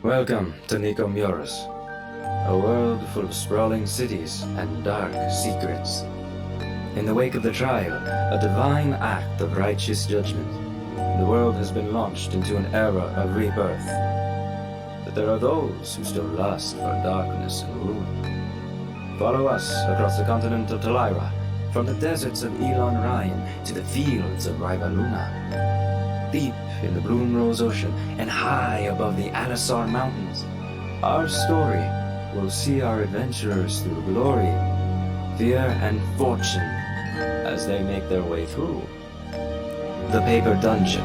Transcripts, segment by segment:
Welcome to Nicomuras, a world full of sprawling cities and dark secrets. In the wake of the trial, a divine act of righteous judgment, the world has been launched into an era of rebirth. But there are those who still lust for darkness and ruin. Follow us across the continent of Talyra, from the deserts of Elon Ryan to the fields of Rivaluna. Deep in the Bloomrose Ocean and high above the Alisar Mountains, our story will see our adventurers through glory, fear, and fortune as they make their way through the Paper Dungeon.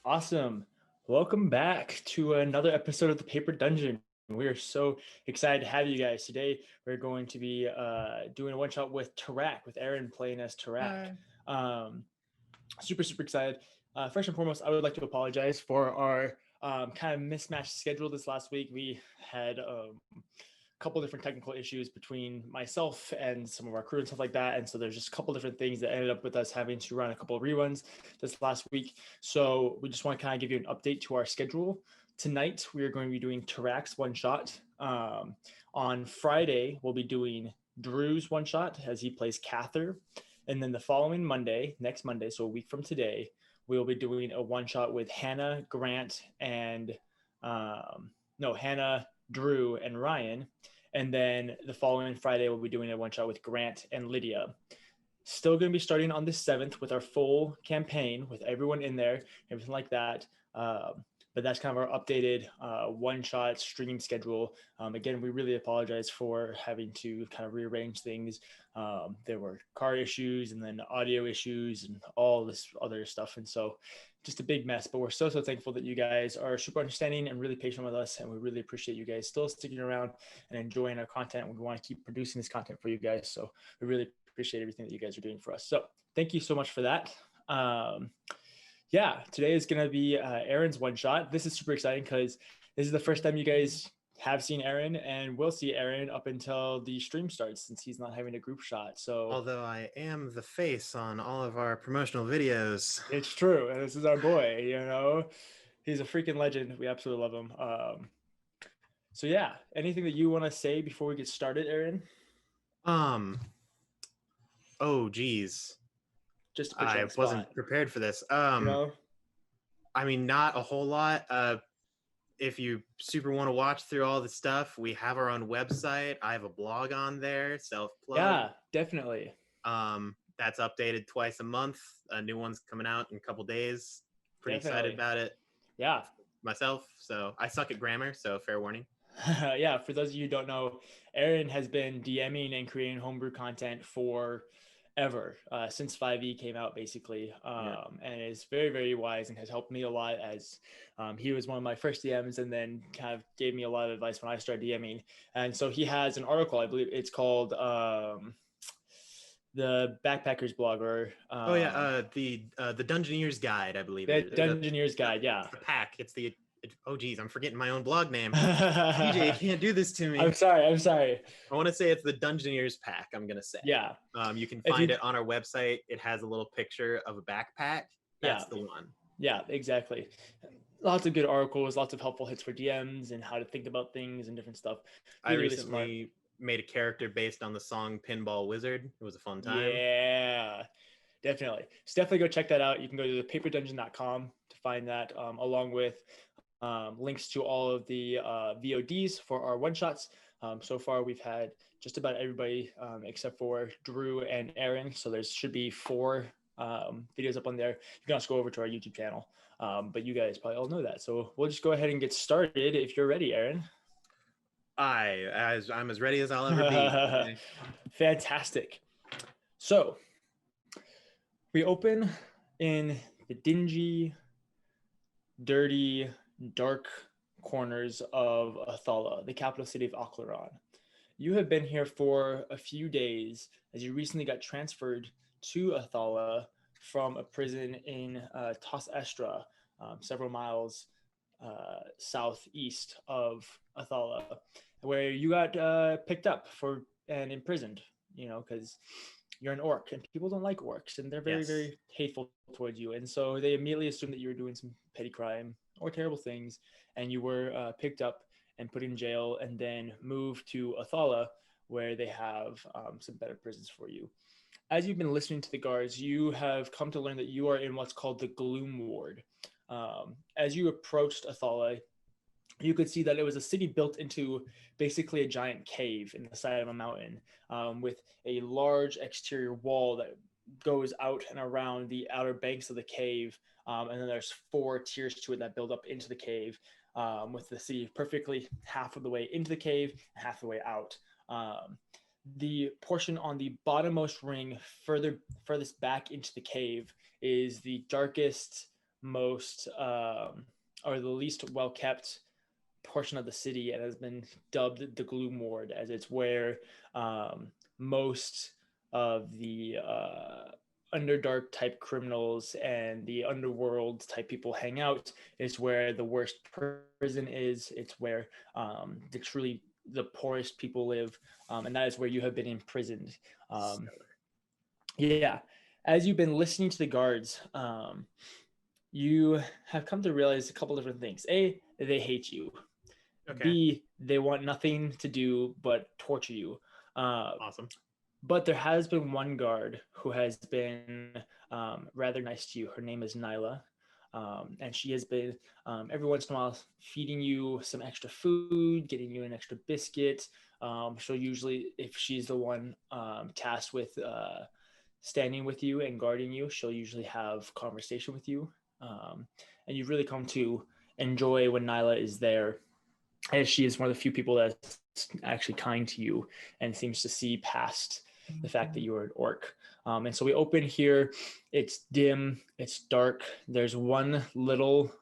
Awesome. Welcome back to another episode of the Paper Dungeon. We are so excited to have you guys. Today, we're going to be doing a one-shot with Tarak, with Aaron playing as Tarak. Super excited. First and foremost, I would like to apologize for our kind of mismatched schedule this last week. We had a couple different technical issues between myself and some of our crew and stuff like that, and so there's just a couple different things that ended up with us having to run a couple of reruns this last week. So we just want to kind of give you an update to our schedule. Tonight we are going to be doing Tarak's one shot. On Friday we'll be doing Drew's one shot as he plays Cather, and then the following Monday, next Monday, so a week from today, we'll be doing a one shot with Hannah, Grant, and Hannah, Drew, and Ryan. And then the following Friday, we'll be doing a one-shot with Grant and Lydia. Still going to be starting on the 7th with our full campaign, with everyone in there, everything like that. But that's kind of our updated one-shot streaming schedule. Again, we really apologize for having to kind of rearrange things. There were car issues and then audio issues and all this other stuff. And so just a big mess, but we're so thankful that you guys are super understanding and really patient with us. And we really appreciate you guys still sticking around and enjoying our content. We want to keep producing this content for you guys. So we really appreciate everything that you guys are doing for us. So thank you so much for that. Yeah, today is going to be Aaron's one shot. This is super exciting because this is the first time you guys have seen Aaron, and will see Aaron up until the stream starts, since he's not having a group shot. So although I am the face on all of our promotional videos, it's true, and this is our boy. He's a freaking legend. We absolutely love him. So yeah, anything that you want to say before we get started, Aaron? Oh geez, Just I wasn't prepared for this. I mean, not a whole lot. If you super want to watch through all the stuff, we have our own website. I have a blog on there, self-plug. Yeah, definitely. That's updated twice a month. A new one's coming out in a couple days. Pretty excited about it. Yeah. Myself. So I suck at grammar, so fair warning. Yeah, for those of you who don't know, Aaron has been DMing and creating homebrew content for ever, since 5e came out, basically, and is very wise and has helped me a lot, as he was one of my first DMs and then kind of gave me a lot of advice when I started DMing. And so he has an article, I believe it's called the Backpackers Blogger. The Dungeoneers Guide, I believe. The Dungeoneers Guide, yeah. The pack. It's the oh geez, I'm forgetting my own blog name. DJ, you can't do this to me. I'm sorry. I want to say it's the Dungeoneers pack, I'm gonna say. Yeah. You can find it on our website. It has a little picture of a backpack. That's the one. Yeah, exactly. Lots of good articles, lots of helpful hits for DMs and how to think about things and different stuff. I recently made a character based on the song Pinball Wizard. It was a fun time. Yeah, definitely. So definitely go check that out. You can go to thepaperdungeon.com to find that, along with links to all of the VODs for our one-shots. So far, we've had just about everybody except for Drew and Aaron. So there should be 4 videos up on there. You can also go over to our YouTube channel. But you guys probably all know that. So we'll just go ahead and get started if you're ready, Aaron. I'm as ready as I'll ever be. Fantastic. So we open in the dingy, dirty, dark corners of Athala, the capital city of Ocleron. you have been here for a few days as you recently got transferred to Athala from a prison in Tas Estra, several miles southeast of Athala, where you got picked up for and imprisoned, because you're an orc and people don't like orcs and they're very, Yes. very hateful towards you. And so they immediately assumed that you were doing some petty crime or terrible things, and you were picked up and put in jail and then moved to Athala, where they have some better prisons for you. As you've been listening to the guards, you have come to learn that you are in what's called the Gloom Ward. As you approached Athala, you could see that it was a city built into basically a giant cave in the side of a mountain, with a large exterior wall that goes out and around the outer banks of the cave. And then there's 4 tiers to it that build up into the cave, with the city perfectly half of the way into the cave and half the way out. The portion on the bottommost ring, furthest back into the cave, is the darkest, most or the least well kept portion of the city, and has been dubbed the Gloom Ward, as it's where most of the underdark type criminals and the underworld type people hang out. It's where the worst prison is. It's where the poorest people live, and that is where you have been imprisoned. Yeah, as you've been listening to the guards, you have come to realize a couple different things. A, they hate you. Okay. B, they want nothing to do but torture you. Awesome. But there has been one guard who has been rather nice to you. Her name is Nyla. And she has been every once in a while feeding you some extra food, getting you an extra biscuit. She'll usually, if she's the one tasked with standing with you and guarding you, she'll usually have conversation with you. And you've really come to enjoy when Nyla is there, as she is one of the few people that's actually kind to you and seems to see past the fact that you are an orc. And so we open here. It's dim, it's dark. There's one little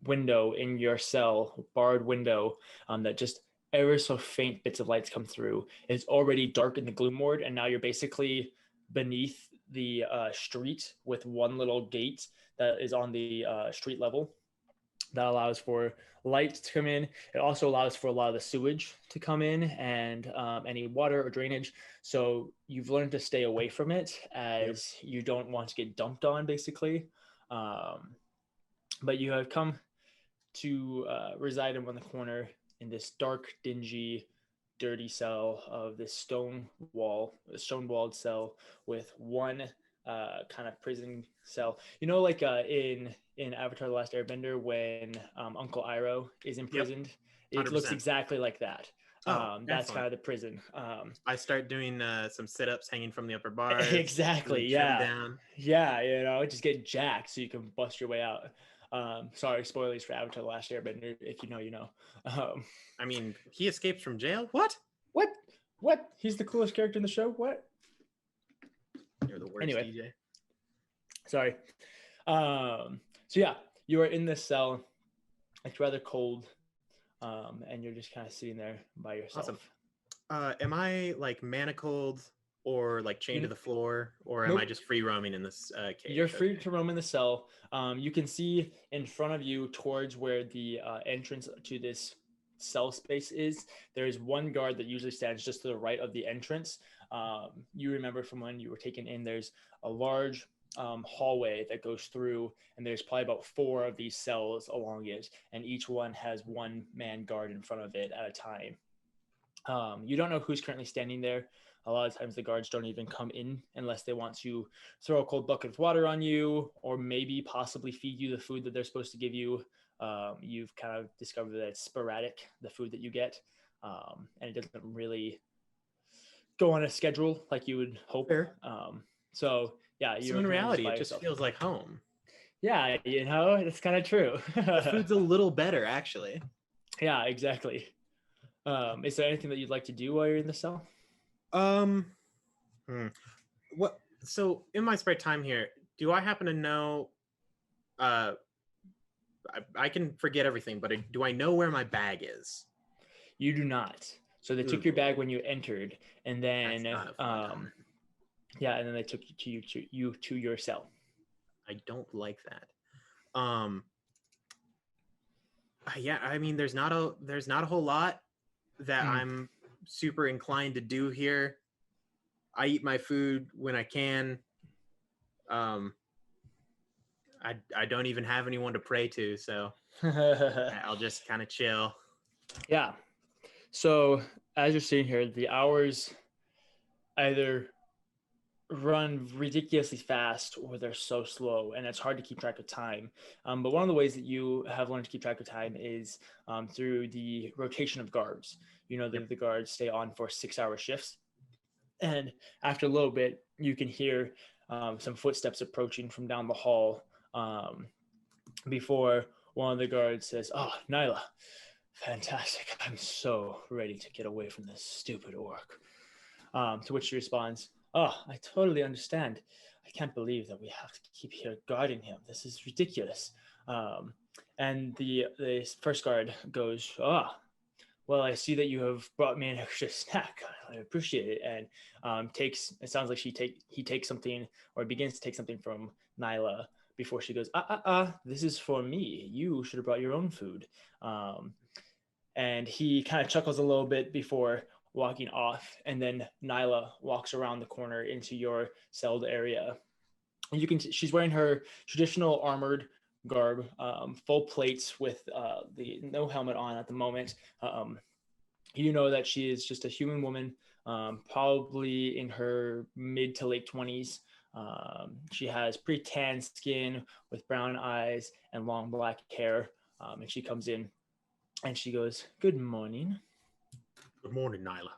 window in your cell, barred window, that just ever so faint bits of lights come through. It's already dark in the Gloom Ward, and now you're basically beneath the street with one little gate that is on the street level that allows for light to come in. It also allows for a lot of the sewage to come in and any water or drainage. So you've learned to stay away from it, as you don't want to get dumped on, basically. But you have come to reside in one corner in this dark, dingy, dirty cell of this stone-walled cell with one kind of prison cell. Like in Avatar: The Last Airbender, when Uncle Iroh is imprisoned, it looks exactly like that. That's kind of the prison. I start doing some sit-ups hanging from the upper bar. Exactly. Down. Yeah. Just get jacked so you can bust your way out. Sorry, spoilers for Avatar: The Last Airbender. If you know, you know. I mean, he escapes from jail. What? He's the coolest character in the show. What? You're the worst, anyway. DJ. Sorry. So yeah, you are in this cell. It's rather cold, and you're just kind of sitting there by yourself. Awesome. Am I like manacled or like chained to the floor, or am I just free roaming in this cage? You're free to roam in the cell. You can see in front of you, towards where the entrance to this cell space is, there is one guard that usually stands just to the right of the entrance. You remember from when you were taken in, there's a large hallway that goes through, and there's probably about 4 of these cells along it, and each one has one man guard in front of it at a time. You don't know who's currently standing there. A lot of times the guards don't even come in unless they want to throw a cold bucket of water on you, or maybe possibly feed you the food that they're supposed to give you. You've kind of discovered that it's sporadic, the food that you get, and it doesn't really go on a schedule like you would hope. So in reality, it just feels like home. Yeah, it's kind of true. The food's a little better, actually. Yeah, exactly. Is there anything that you'd like to do while you're in the cell? What? So in my spare time here, do I happen to know? I can forget everything, but do I know where my bag is? You do not. So they took your bag when you entered, and then That's not a fun time. yeah, and then they took you to your cell. I don't like that. Yeah, I mean, there's not a whole lot that I'm super inclined to do here. I eat my food when I can. I don't even have anyone to pray to, so I'll just kind of chill. Yeah. So as you're sitting here, the hours either run ridiculously fast or they're so slow, and it's hard to keep track of time. But one of the ways that you have learned to keep track of time is through the rotation of guards. You know, the guards stay on for 6-hour shifts. And after a little bit, you can hear some footsteps approaching from down the hall before one of the guards says, "Oh, Nyla, fantastic. I'm so ready to get away from this stupid orc." To which she responds, "Oh, I totally understand. I can't believe that we have to keep here guarding him. This is ridiculous." And the first guard goes, "Ah, well, I see that you have brought me an extra snack. I appreciate it." And it sounds like he takes something or begins to take something from Nyla before she goes, this is for me. You should have brought your own food. And he kind of chuckles a little bit before walking off. And then Nyla walks around the corner into your celled area. And she's wearing her traditional armored garb, full plates with no helmet on at the moment. You know that she is just a human woman, probably in her mid to late 20s. She has pretty tan skin with brown eyes and long black hair. And she comes in and she goes, "Good morning." Good morning, Nyla.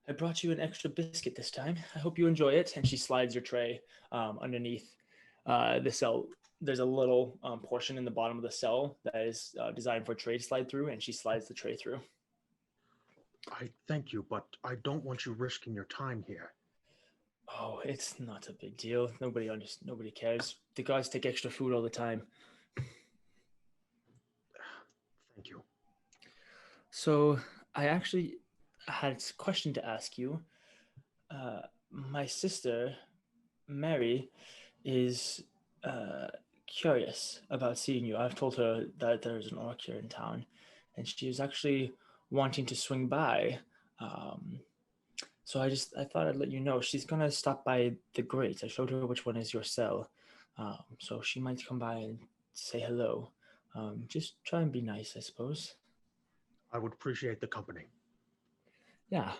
"I brought you an extra biscuit this time. I hope you enjoy it." And she slides your tray underneath the cell. There's a little portion in the bottom of the cell that is designed for a tray to slide through, and she slides the tray through. "I thank you, but I don't want you risking your time here." "Oh, it's not a big deal. Nobody cares. The guards take extra food all the time." Thank you. "So I actually had a question to ask you. My sister, Mary, is curious about seeing you. I've told her that there's an orc here in town, and she was actually wanting to swing by. So I thought I'd let you know. She's gonna stop by the grate. I showed her which one is your cell. So she might come by and say hello. Just try and be nice, I suppose." I would appreciate the company. "Yeah.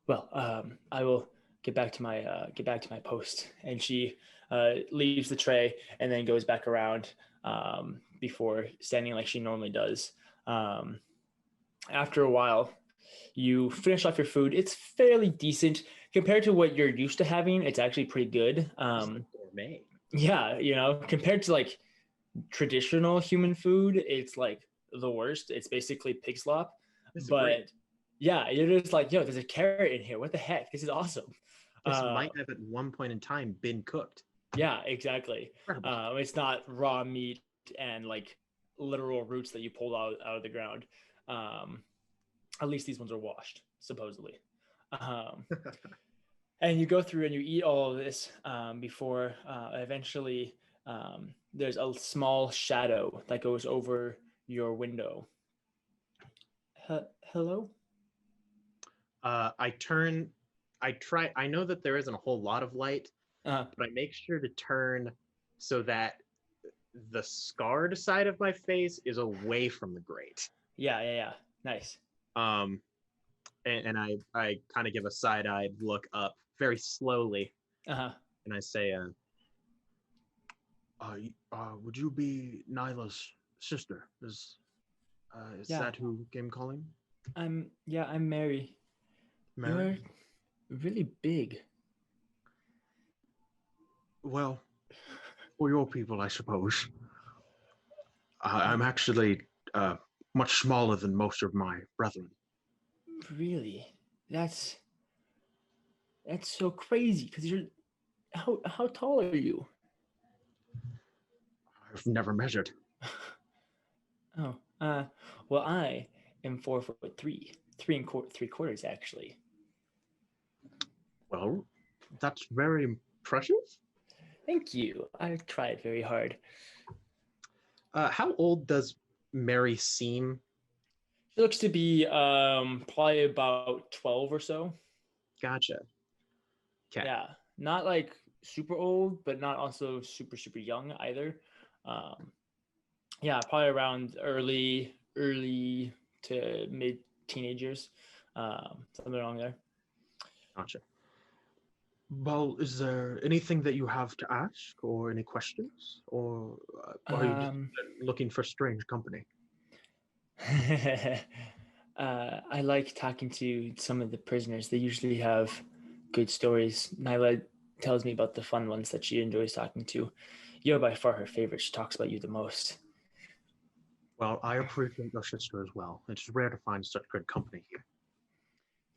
Well, I will get back to my post." And she leaves the tray and then goes back around before standing like she normally does. After a while, you finish off your food. It's fairly decent compared to what you're used to having. It's actually pretty good. Gourmet. Yeah, compared to like traditional human food, it's like the worst. It's basically pig slop. But yeah, you're just like, yo, there's a carrot in here. What the heck? This is awesome. This might have at one point in time been cooked. Yeah, exactly. It's not raw meat and like literal roots that you pulled out of the ground. At least these ones are washed, supposedly. And you go through and you eat all of this before eventually there's a small shadow that goes over your window. Hello? I know that there isn't a whole lot of light, but I make sure to turn so that the scarred side of my face is away from the grate. Yeah. Nice. And I kind of give a side-eyed look up very slowly. And I say, would you be Nyla's sister? Is that who came calling? I'm Mary. Mary? You're really big. Well, for your people, I suppose. I'm actually much smaller than most of my brethren. Really? That's so crazy, because you're how tall are you? I've never measured. Oh, well, I am 4'3". three quarters actually. Well, that's very impressive. Thank you. I tried very hard. How old does Mary seem? She looks to be probably about 12 or so. Gotcha. Okay. Yeah, not like super old, but not also super young either. Yeah, probably around early to mid teenagers, something along there. Gotcha. Well, is there anything that you have to ask, or any questions, or are you just looking for strange company? I like talking to some of the prisoners. They usually have good stories. Nyla tells me about the fun ones that she enjoys talking to. You're by far her favorite. She talks about you the most. Well, I appreciate your sister as well. It's rare to find such good company here.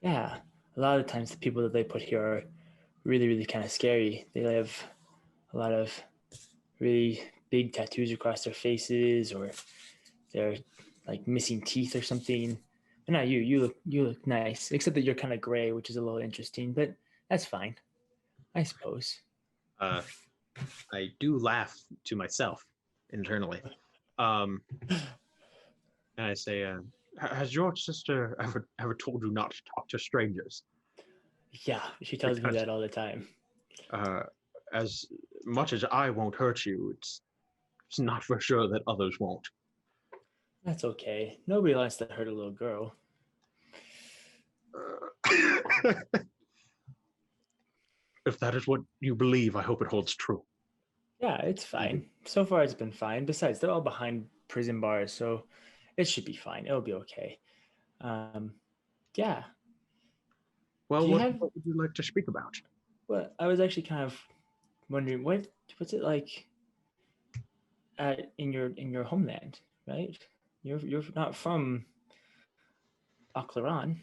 Yeah, a lot of times the people that they put here are really kind of scary. They have a lot of really big tattoos across their faces, or they're like missing teeth or something. But not you. You look nice, except that you're kind of gray, which is a little interesting. But that's fine, I suppose. I do laugh to myself internally. And I say, has your sister ever told you not to talk to strangers? Yeah, she tells me that all the time. As much as I won't hurt you, it's not for sure that others won't. That's okay. Nobody likes to hurt a little girl. If that is what you believe, I hope it holds true. Yeah, it's fine. So far, it's been fine. Besides, they're all behind prison bars, so it should be fine. It'll be okay. Yeah. Well, what would you like to speak about? Well, I was actually kind of wondering what's it like in your homeland, right? You're not from Oclaron.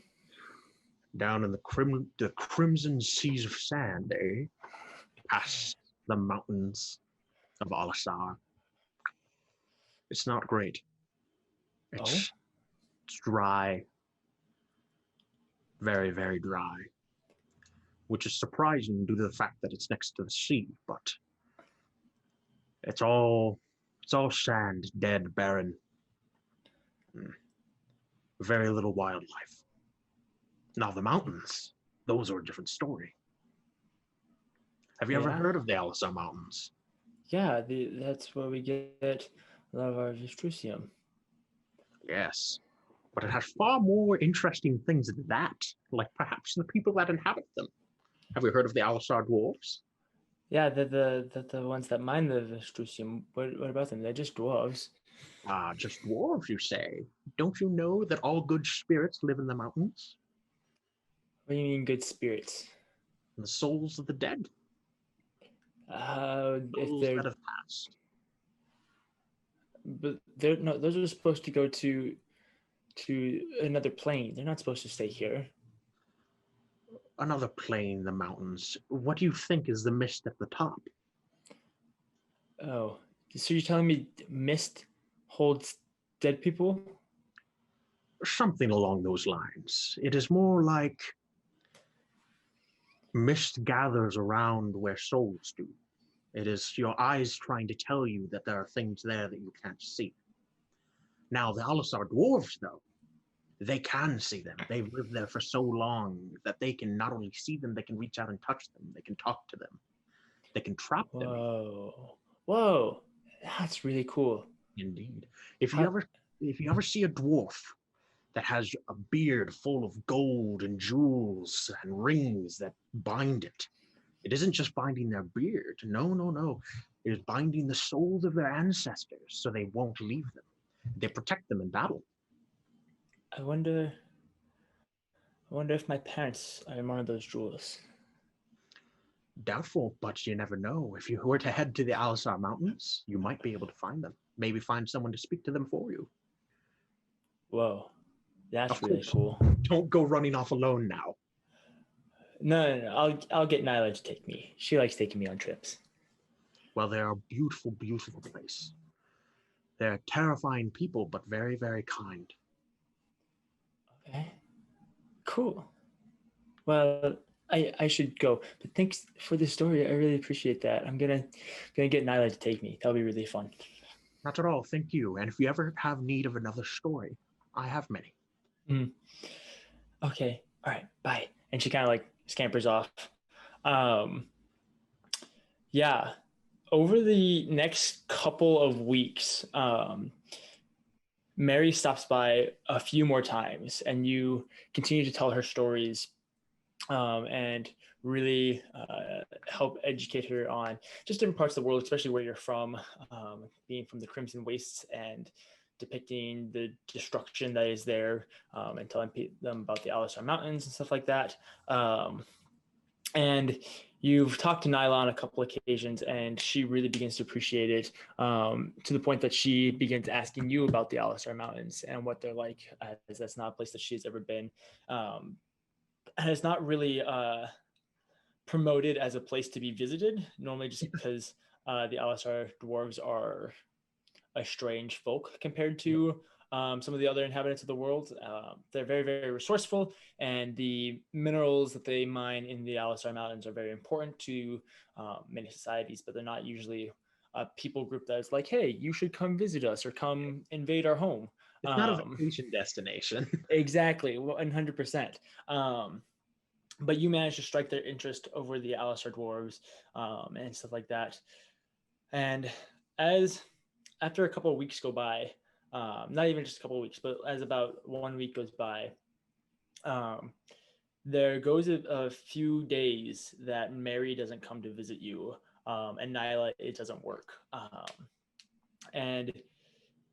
Down in the crimson seas of sand, eh? Past the mountains of Alisar. It's not great. It's dry. Very, very dry. Which is surprising due to the fact that it's next to the sea, but it's all sand, dead, barren. Very little wildlife. Now the mountains, those are a different story. Have you ever heard of the Alisar Mountains? Yeah, that's where we get a lot of our Vistrusium. Yes, but it has far more interesting things than that, like perhaps the people that inhabit them. Have you heard of the Alisar Dwarfs? Yeah, the ones that mine the Vistrusium. What about them? They're just dwarves. Ah, just dwarves, you say? Don't you know that all good spirits live in the mountains? What do you mean, good spirits? The souls of the dead. If they're that have passed. But they're no, those are supposed to go to another plane. They're not supposed to stay here. Another plane, the mountains. What do you think is the mist at the top? Oh, so you're telling me mist holds dead people? Something along those lines. It is more like mist gathers around where souls do. It is your eyes trying to tell you that there are things there that you can't see. Now, the Alisar Dwarves, though, they can see them. They've lived there for so long that they can not only see them, they can reach out and touch them. They can talk to them. They can trap them. Whoa, that's really cool. Indeed. If you ever see a dwarf that has a beard full of gold and jewels and rings that bind it, it isn't just binding their beard. No. It is binding the souls of their ancestors so they won't leave them. They protect them in battle. I wonder if my parents are in one of those jewels. Doubtful, but you never know. If you were to head to the Alisar Mountains, you might be able to find them. Maybe find someone to speak to them for you. Whoa, that's really cool. Don't go running off alone now. No. I'll get Nyla to take me. She likes taking me on trips. Well, they're a beautiful, beautiful place. They're terrifying people, but very, very kind. Okay. Cool. Well, I should go, but thanks for the story. I really appreciate that. I'm gonna get Nyla to take me. That'll be really fun. Not at all, thank you. And if you ever have need of another story, I have many. Okay, all right, bye. And she kind of like scampers off. Yeah, over the next couple of weeks, Mary stops by a few more times, and you continue to tell her stories and really help educate her on just different parts of the world, especially where you're from, being from the Crimson Wastes and depicting the destruction that is there, and telling them about the Alisar Mountains and stuff like that. And you've talked to Nyla on a couple occasions, and she really begins to appreciate it, to the point that she begins asking you about the Alisar Mountains and what they're like, as that's not a place that she's ever been. And it's not really promoted as a place to be visited, normally just because the Alisar Dwarves are a strange folk compared to some of the other inhabitants of the world. They're very, very resourceful, and the minerals that they mine in the Alisar Mountains are very important to many societies, but they're not usually a people group that is like, hey, you should come visit us or come invade our home. It's not a vacation destination. Exactly, 100%. But you managed to strike their interest over the Alisar Dwarves and stuff like that. And after a couple of weeks go by, not even just a couple of weeks, but as about 1 week goes by, there goes a few days that Mary doesn't come to visit you, and Nyla, it doesn't work. And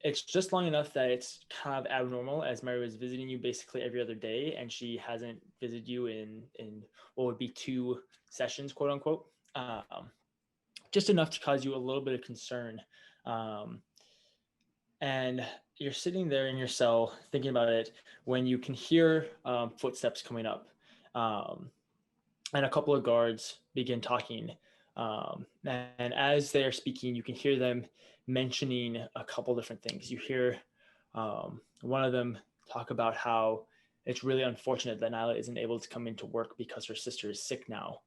it's just long enough that it's kind of abnormal, as Mary was visiting you basically every other day, and she hasn't visited you in what would be 2 sessions, quote unquote. Just enough to cause you a little bit of concern. And you're sitting there in your cell thinking about it when you can hear footsteps coming up, and a couple of guards begin talking. And as they're speaking, you can hear them mentioning a couple different things. You hear one of them talk about how it's really unfortunate that Nyla isn't able to come into work because her sister is sick now.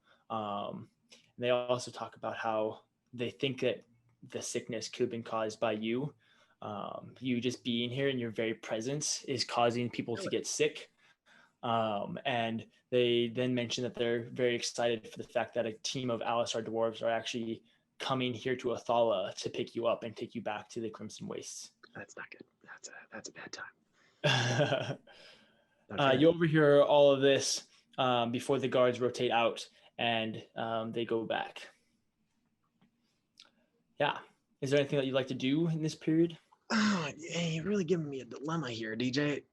They also talk about how they think that the sickness could have been caused by you. You just being here and your very presence is causing people to get sick. And they then mention that they're very excited for the fact that a team of Alisar Dwarves are actually coming here to Athala to pick you up and take you back to the Crimson Wastes. That's not good. That's a bad time. You overhear all of this before the guards rotate out and they go back. Yeah. Is there anything that you'd like to do in this period? Oh, you're really giving me a dilemma here, DJ.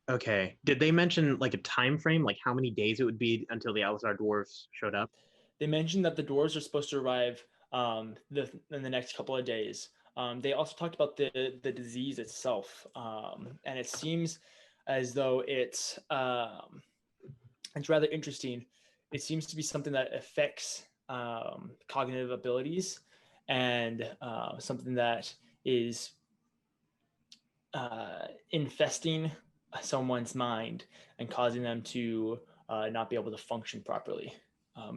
Okay. Did they mention like a time frame, like how many days it would be until the Alisar Dwarfs showed up? They mentioned that the dwarves are supposed to arrive in the next couple of days. They also talked about the disease itself, and it seems as though it's rather interesting. It seems to be something that affects cognitive abilities, and something that is infesting someone's mind and causing them to not be able to function properly.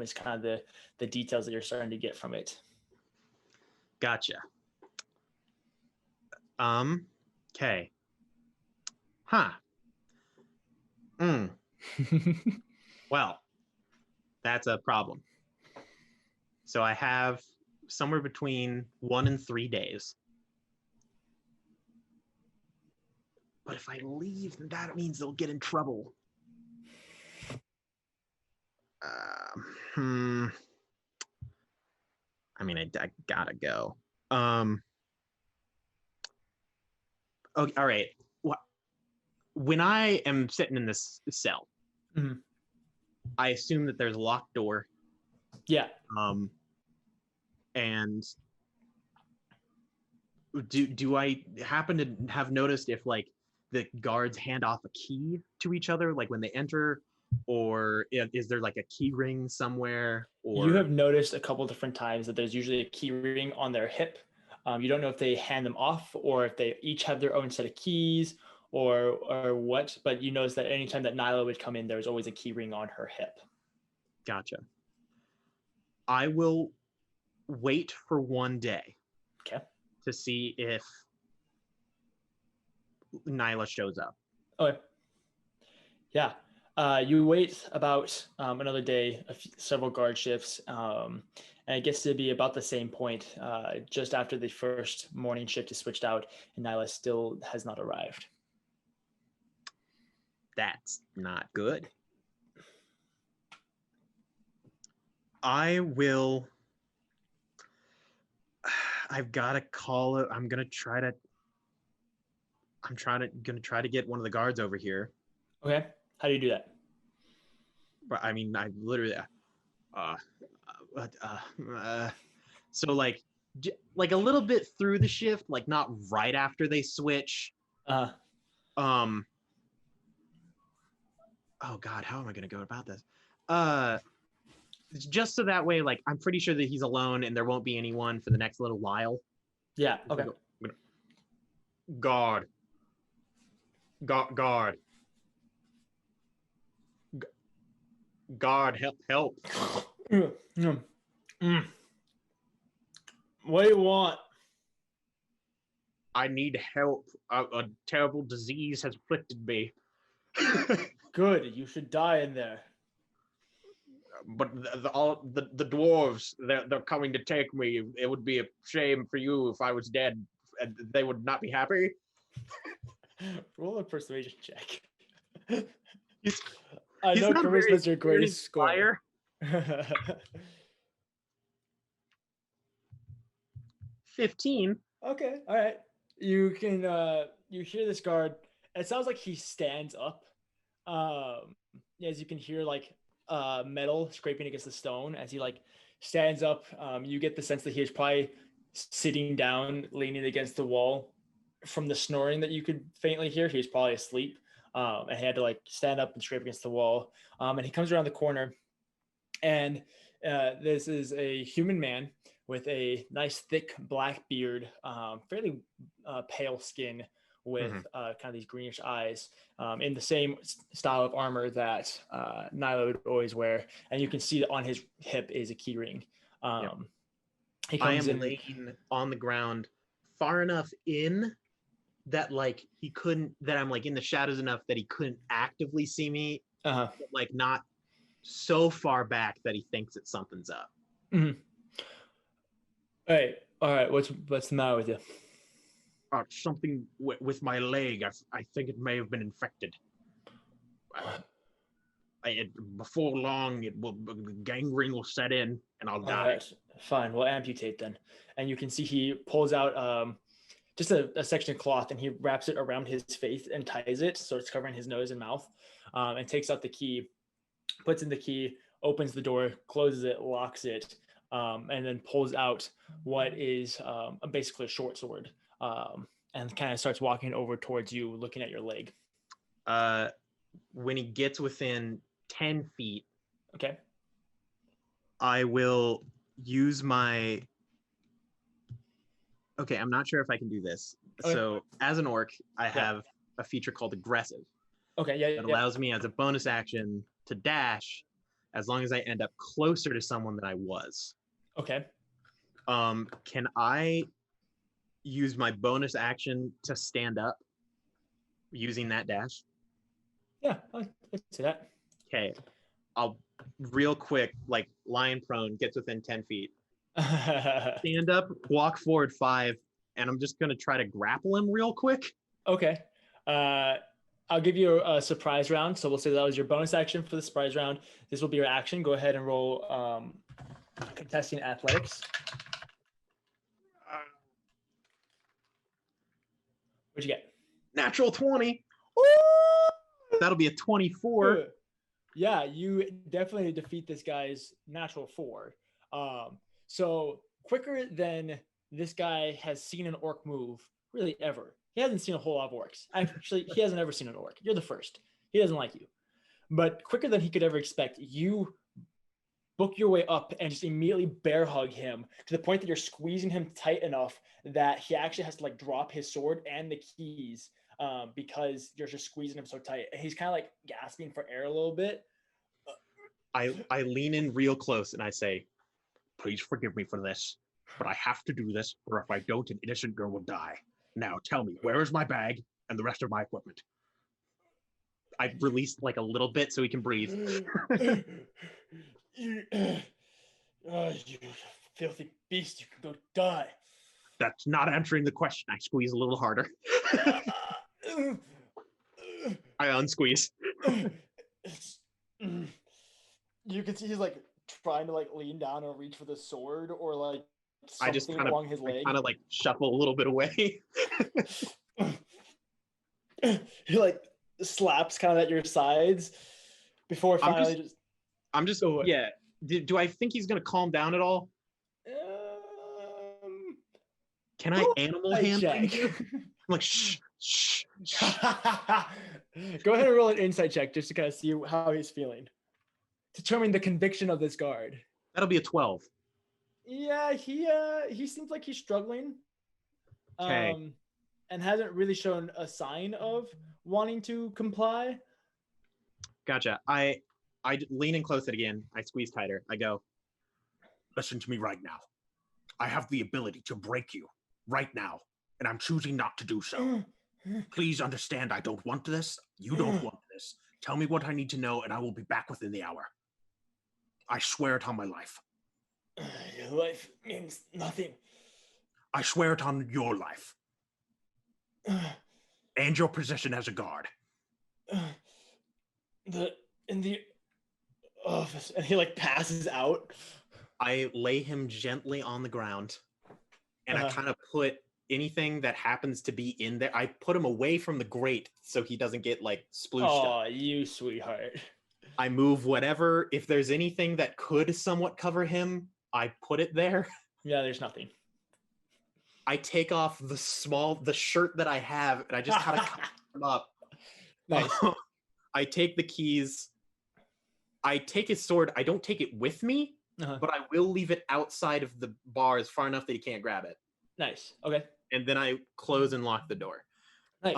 It's kind of the details that you're starting to get from it. Gotcha. Okay. Huh. Well, that's a problem. So I have somewhere between 1 and 3 days. But if I leave, then that means they'll get in trouble. I mean, I gotta go. Okay, all right. When I am sitting in this cell, I assume that there's a locked door. Yeah. And do I happen to have noticed if like the guards hand off a key to each other, like when they enter, or is there like a key ring somewhere? Or you have noticed a couple different times that there's usually a key ring on their hip, You don't know if they hand them off or if they each have their own set of keys or what, but you notice that anytime that Nyla would come in, there was always a key ring on her hip. Gotcha. I will wait for one day. Okay. To see if Nyla shows up. Okay. Yeah. You wait about another day, several guard shifts, and it gets to be about the same point just after the first morning shift is switched out, and Nyla still has not arrived. That's not good. I've got to call it. I'm gonna try to get one of the guards over here. Okay. How do you do that? But I mean, I literally, so like a little bit through the shift, like not right after they switch. Oh God, how am I gonna go about this? Just so that way, like I'm pretty sure that he's alone and there won't be anyone for the next little while. Yeah. Okay. Guard. God, help. What do you want? I need help. A terrible disease has afflicted me. Good. You should die in there. But the dwarves, they're coming to take me. It would be a shame for you if I was dead. They would not be happy. Roll a persuasion check. I know charisma's your greatest score. 15. Okay, all right. You can you hear this guard. It sounds like he stands up. As you can hear, like metal scraping against the stone as he like stands up. You get the sense that he is probably sitting down, leaning against the wall. From the snoring that you could faintly hear, he was probably asleep. And he had to like stand up and scrape against the wall. And he comes around the corner, and this is a human man with a nice thick black beard, fairly pale skin with kind of these greenish eyes, in the same style of armor that Nyla would always wear. And you can see that on his hip is a key ring. He comes in laying on the ground far enough in that like he couldn't, that I'm like in the shadows enough that he couldn't actively see me, but like not so far back that he thinks that something's up. Hey, all right, what's the matter with you? Something with my leg. I think it may have been infected. Before long, gangrene will set in, and I'll die. Right. Fine, we'll amputate then. And you can see he pulls out just a section of cloth, and he wraps it around his face and ties it so it's covering his nose and mouth, and takes out the key, puts in the key, opens the door, closes it, locks it, and then pulls out what is basically a short sword, and kind of starts walking over towards you, looking at your leg. When he gets within 10 feet, okay, I will use my... Okay, I'm not sure if I can do this. Okay. So as an orc, I have a feature called aggressive. Okay, yeah. That allows me as a bonus action to dash as long as I end up closer to someone than I was. Okay. Can I use my bonus action to stand up using that dash? Yeah, I can see that. Okay. I'll real quick, like lying prone, gets within 10 feet. Stand up, walk forward 5, and I'm just gonna try to grapple him real quick. Okay. I'll give you a surprise round. So we'll say that was your bonus action for the surprise round. This will be your action. Go ahead and roll contesting athletics. What'd you get? Natural 20. Ooh! That'll be a 24. Yeah, you definitely defeat this guy's natural 4. So quicker than this guy has seen an orc move, really ever. He hasn't seen a whole lot of orcs. Actually, he hasn't ever seen an orc. You're the first. He doesn't like you. But quicker than he could ever expect, you book your way up and just immediately bear hug him to the point that you're squeezing him tight enough that he actually has to like drop his sword and the keys because you're just squeezing him so tight. And he's kind of like gasping for air a little bit. I lean in real close and I say, please forgive me for this, but I have to do this, or if I don't, an innocent girl will die. Now tell me, where is my bag and the rest of my equipment? I've released like a little bit so he can breathe. You filthy beast, you can go die. That's not answering the question. I squeeze a little harder. I unsqueeze. You can see he's like trying to like lean down or reach for the sword or like I just something along his leg. kind of like shuffle a little bit away. He like slaps kind of at your sides before finally I'm just yeah. Do I think he's gonna calm down at all? Can I animal handle him? I'm like shh. Go ahead and roll an insight check just to kind of see how he's feeling. Determine the conviction of this guard. That'll be a 12. Yeah, he seems like he's struggling. Okay. And hasn't really shown a sign of wanting to comply. Gotcha. I lean in close again. I squeeze tighter. I go, listen to me right now. I have the ability to break you right now, and I'm choosing not to do so. Please understand, I don't want this. You don't want this. Tell me what I need to know, and I will be back within the hour. I swear it on my life. Your life means nothing. I swear it on your life. And your position as a guard. In the office, and he like passes out. I lay him gently on the ground, and I kind of put anything that happens to be in there. I put him away from the grate so he doesn't get like splooshed up. Oh, you sweetheart. I move whatever. If there's anything that could somewhat cover him, I put it there. Yeah, there's nothing. I take off the shirt that I have, and I just kind of cover him up. Nice. I take the keys. I take his sword. I don't take it with me, but I will leave it outside of the bars far enough that he can't grab it. Nice. Okay. And then I close and lock the door. Nice.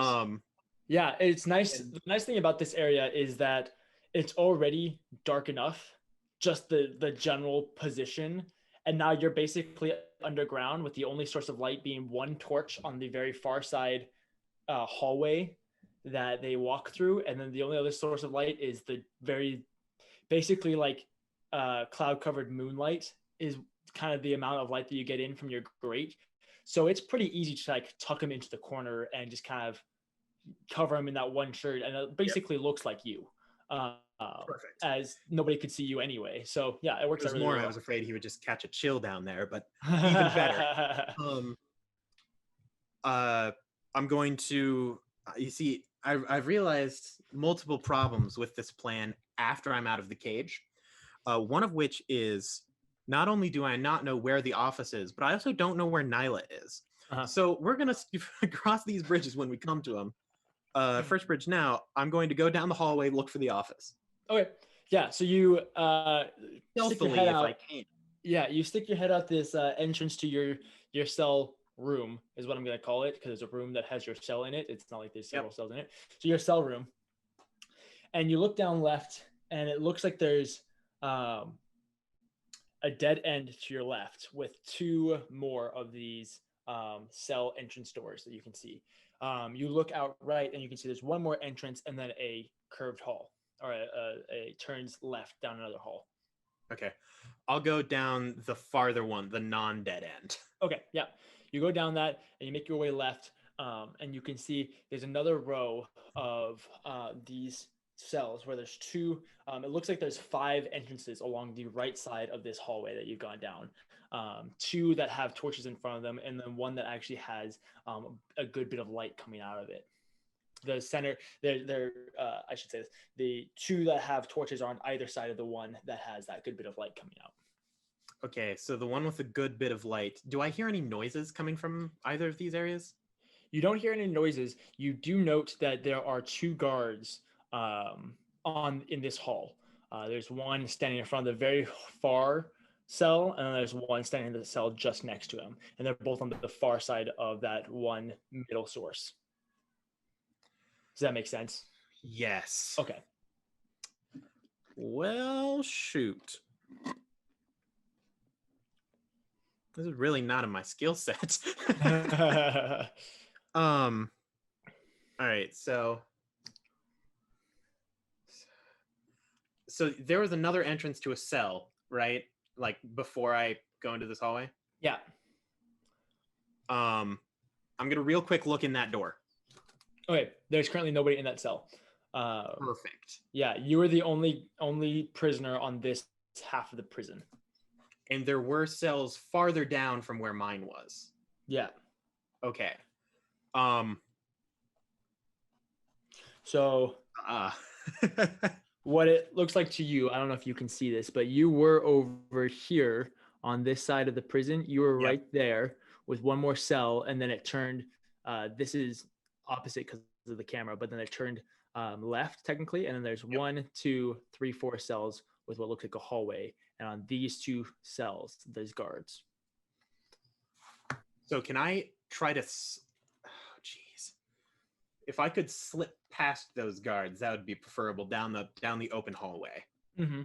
Yeah, it's nice. The nice thing about this area is that it's already dark enough, just the general position. And now you're basically underground with the only source of light being one torch on the very far side hallway that they walk through. And then the only other source of light is the very basically like cloud covered moonlight is kind of the amount of light that you get in from your grate. So it's pretty easy to like tuck him into the corner and just kind of cover him in that one shirt. And it basically looks like you. Perfect. As nobody could see you anyway. So yeah, it works out really well. I was afraid he would just catch a chill down there, but even better. I'm going to, you see, I've realized multiple problems with this plan after I'm out of the cage. One of which is not only do I not know where the office is, but I also don't know where Nyla is. So we're going to cross these bridges when we come to them. First bridge now, I'm going to go down the hallway, look for the office. Okay. Yeah. So you stealthily if I can. Yeah, you stick your head out this entrance to your cell room is what I'm going to call it, because it's a room that has your cell in it. It's not like there's several cells in it. So your cell room. And you look down left, and it looks like there's a dead end to your left with two more of these cell entrance doors that you can see. You look out right, and you can see there's one more entrance and then a curved hall, or a turns left down another hall. Okay. I'll go down the farther one, the non-dead end. Okay, yeah. You go down that, and you make your way left, and you can see there's another row of these cells where there's two. It looks like there's 5 entrances along the right side of this hallway that you've gone down. 2 that have torches in front of them, and then one that actually has a good bit of light coming out of it. The center, I should say this, the 2 that have torches are on either side of the one that has that good bit of light coming out. Okay, so the one with a good bit of light. Do I hear any noises coming from either of these areas? You don't hear any noises. You do note that there are 2 guards in this hall. There's one standing in front of the very far cell, and then there's one standing in the cell just next to him, and they're both on the far side of that one middle source. Does that make sense? Yes. Okay. Well, shoot. This is really not in my skill set. All right, so there was another entrance to a cell, right? Like before I go into this hallway? Yeah. I'm gonna real quick look in that door. Okay, there's currently nobody in that cell. Perfect. Yeah, you were the only prisoner on this half of the prison. And there were cells farther down from where mine was. Yeah. Okay. So what it looks like to you, I don't know if you can see this, but you were over here on this side of the prison. You were right there with one more cell, and then it turned, this is opposite because of the camera, but then it turned left technically, and then there's 1, 2, 3, 4 cells with what looks like a hallway, and on these 2 cells there's guards. So can I try to if I could slip past those guards, that would be preferable down the open hallway. Mm-hmm.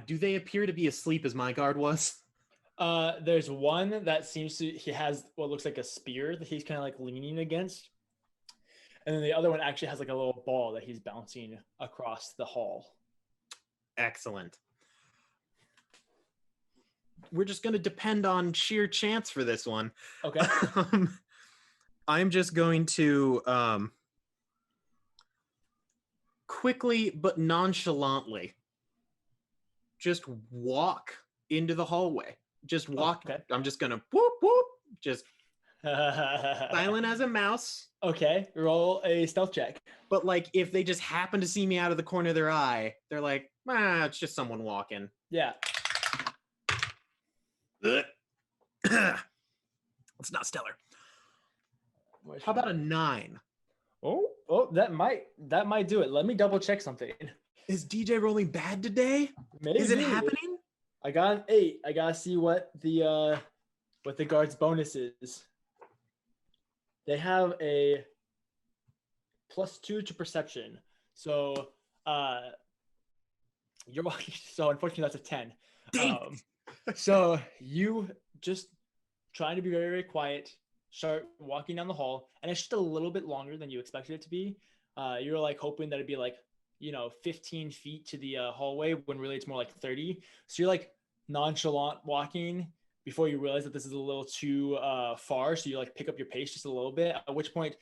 Do they appear to be asleep as my guard was? There's one that he has what looks like a spear that he's kind of like leaning against. And then the other one actually has like a little ball that he's bouncing across the hall. Excellent. We're just going to depend on sheer chance for this one. Okay. I'm just going to quickly but nonchalantly just walk into the hallway. Just walk. Okay. I'm just going to whoop, whoop, just silent as a mouse. Okay, roll a stealth check. But like, if they just happen to see me out of the corner of their eye, they're like, it's just someone walking. Yeah. It's not stellar. How about a 9? Oh, that might do it. Let me double check something. Is DJ rolling bad today? Maybe. Is it happening? I got an 8. I gotta see what the guard's bonus is. They have a +2 to perception. So you're walking. So unfortunately, that's a 10. So you just trying to be very, very quiet, start walking down the hall, and it's just a little bit longer than you expected it to be. You're like hoping that it'd be like, 15 feet to the hallway when really it's more like 30. So you're like nonchalant walking before you realize that this is a little too far. So you like pick up your pace just a little bit, at which point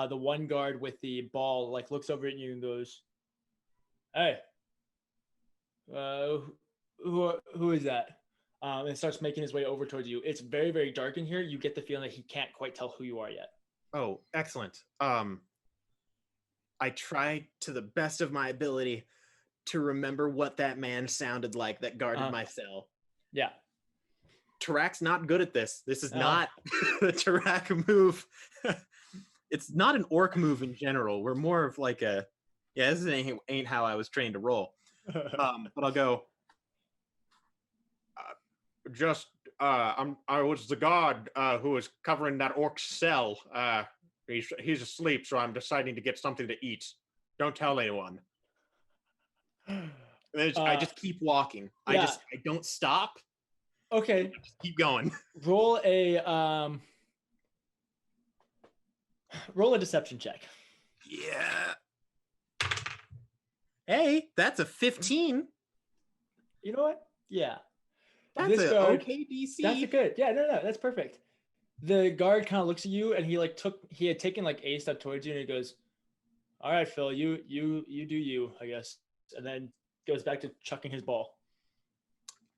the one guard with the ball like looks over at you and goes, "Hey, who is that?" And starts making his way over towards you. It's very, very dark in here. You get the feeling that he can't quite tell who you are yet. Oh, excellent. I try to the best of my ability to remember what that man sounded like that guarded my cell. Yeah. Tarak's not good at this. This is not the Tarak move. It's not an orc move in general. We're more of like this ain't how I was trained to roll. But I'll go, I was the guard who was covering that orc's cell. He's asleep, so I'm deciding to get something to eat. Don't tell anyone. I just keep walking. Yeah. I don't stop. Okay. I just keep going. Roll a deception check. Yeah. Hey, that's a 15. You know what? Yeah. That's an okay DC. That's good. Yeah, no, that's perfect. The guard kind of looks at you, and he had taken like a step towards you, and he goes, "All right, Phil, you do you, I guess," and then goes back to chucking his ball.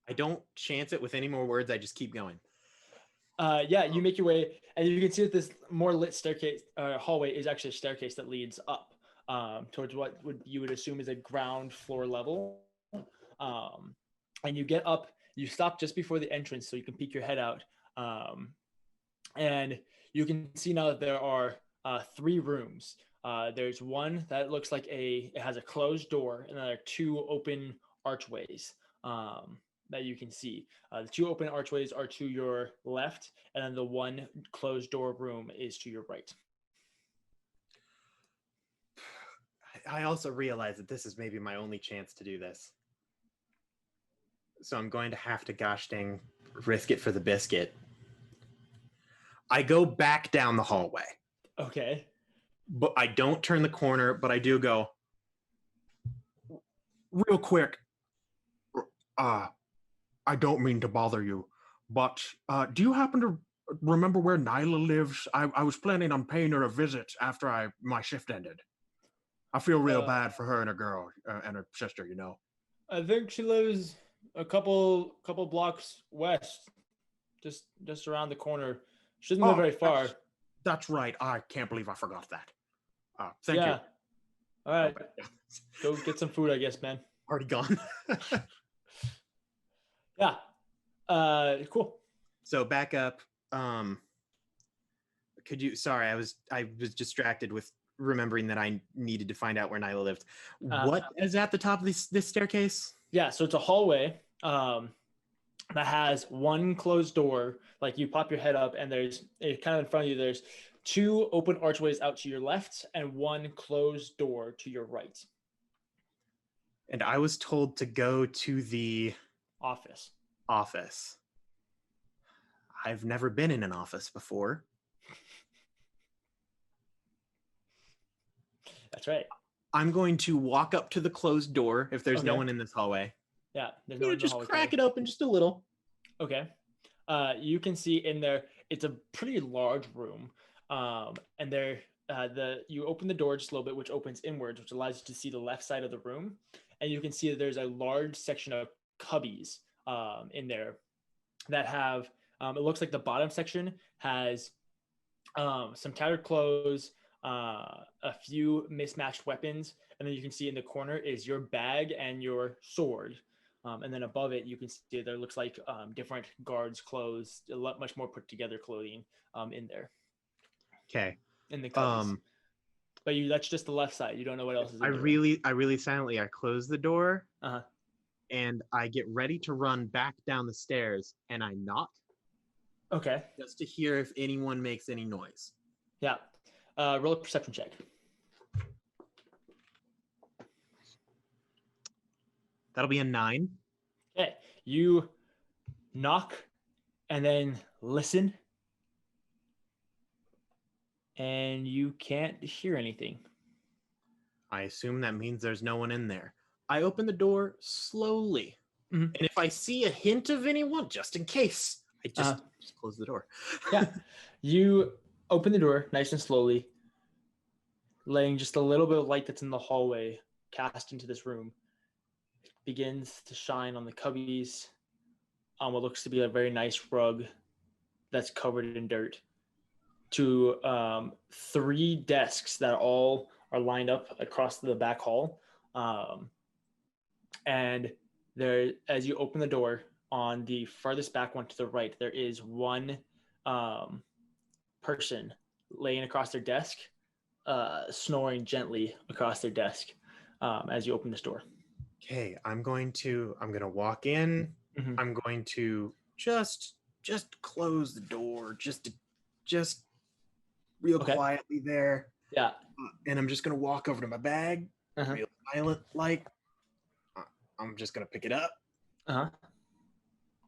I don't chance it with any more words. I just keep going. You make your way, and you can see that this more lit staircase hallway is actually a staircase that leads up towards what you would assume is a ground floor level. And you get up. You stop just before the entrance, so you can peek your head out. And you can see now that there are 3 rooms. There's one that looks like it has a closed door, and then there are two open archways that you can see. The two open archways are to your left, and then the one closed door room is to your right. I also realize that this is maybe my only chance to do this. So I'm going to have to gosh dang risk it for the biscuit. I go back down the hallway. Okay. But I don't turn the corner, but I do go real quick. I don't mean to bother you, but do you happen to remember where Nyla lives? I was planning on paying her a visit after my shift ended. I feel real bad for her and her girl and her sister, you know. I think she lives a couple blocks west, just around the corner. She doesn't live very far. That's right. I can't believe I forgot that. Thank you. All right. Go get some food, I guess, man. Already gone. Yeah. Cool. So back up. Could you? Sorry, I was distracted with remembering that I needed to find out where Nyla lived. What is at the top of this staircase? Yeah. So it's a hallway that has one closed door. Like you pop your head up, and there's kind of in front of you. There's two open archways out to your left, and one closed door to your right. And I was told to go to the office. I've never been in an office before. That's right. I'm going to walk up to the closed door if there's no one in this hallway. Yeah, there's no one in the just hallway. crack it open just a little. Okay. You can see in there, it's a pretty large room. And there, you open the door just a little bit, which opens inwards, which allows you to see the left side of the room. And you can see that there's a large section of cubbies in there that have, it looks like the bottom section has some tattered clothes, a few mismatched weapons, and then you can see in the corner is your bag and your sword. And then above it, you can see there looks like different guards' clothes, a lot much more put together clothing in there. Okay. In the cubbies. But that's just the left side. You don't know what else is in I there. really silently, I close the door Uh-huh. and I get ready to run back down the stairs and I knock. Okay. Just to hear if anyone makes any noise. Yeah. Roll a perception check. That'll be a 9. Okay. You knock and then listen. And you can't hear anything. I assume that means there's no one in there. I open the door slowly. Mm-hmm. And if I see a hint of anyone, just in case, I just close the door. Yeah. You open the door nice and slowly, letting just a little bit of light that's in the hallway cast into this room. It begins to shine on the cubbies, on what looks to be a very nice rug that's covered in dirt, to 3 desks that all are lined up across the back hall. And there, as you open the door, on the farthest back one to the right, there is one person laying across their desk, snoring gently across their desk as you open this door. Okay, I'm gonna walk in. Mm-hmm. I'm going to just close the door, just real quietly there. Yeah. And I'm just gonna walk over to my bag, real silent, like I'm just gonna pick it up. I'm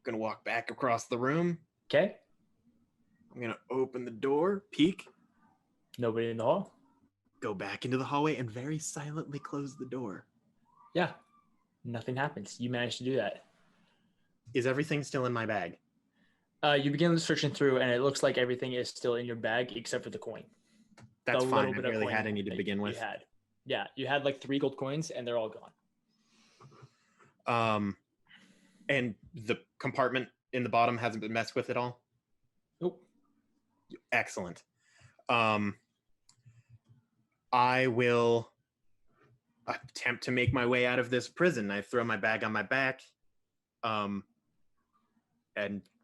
gonna walk back across the room. Okay. I'm gonna open the door, peek. Nobody in the hall. Go back into the hallway and very silently close the door. Yeah. Nothing happens. You managed to do that. Is everything still in my bag? You begin searching through, and it looks like everything is still in your bag except for the coin. That's fine. I barely had any to begin with. You had like 3 gold coins, and they're all gone. And the compartment in the bottom hasn't been messed with at all? Nope. Excellent. I will attempt to make my way out of this prison. I throw my bag on my back, and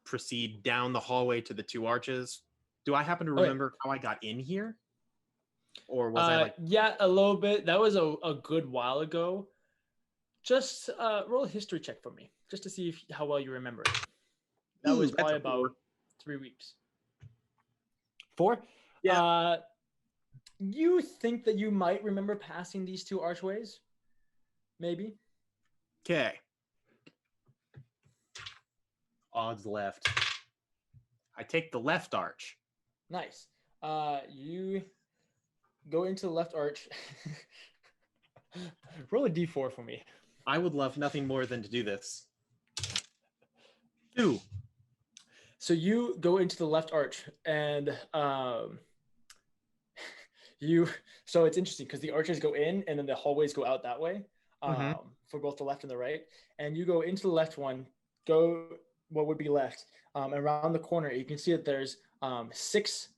proceed down the hallway to the 2 arches. Do I happen to remember how I got in here? Or was I like? Yeah, a little bit. That was a good while ago. Just roll a history check for me, just to see how well you remember it. That was probably about 3 weeks. 4? Yeah. You think that you might remember passing these 2 archways? Maybe. Okay. Odds left. I take the left arch. Nice. You go into the left arch. Roll a d4 for me. I would love nothing more than to do this. 2. So you go into the left arch, and so it's interesting because the arches go in and then the hallways go out that way, for both the left and the right. And you go into the left one, go what would be left, around the corner. You can see that there's 6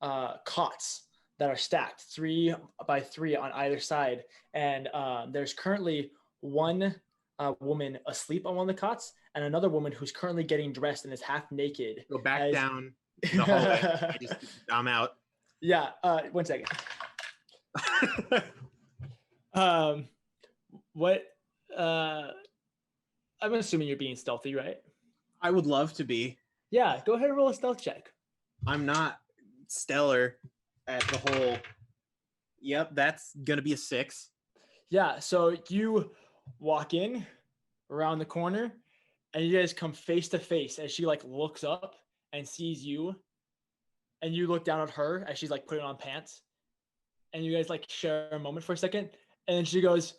cots that are stacked 3 by 3 on either side, and there's currently one woman asleep on one of the cots, and another woman who's currently getting dressed and is half naked. Go back down the hallway. I'm out. Yeah. 1 second. What? I'm assuming you're being stealthy, right? I would love to be. Yeah. Go ahead and roll a stealth check. I'm not stellar at the whole. Yep, that's gonna be a 6. Yeah. So you walk in around the corner, and you guys come face to face as she like looks up and sees you, and you look down at her as she's like putting on pants, and you guys like share a moment for a second, and then she goes,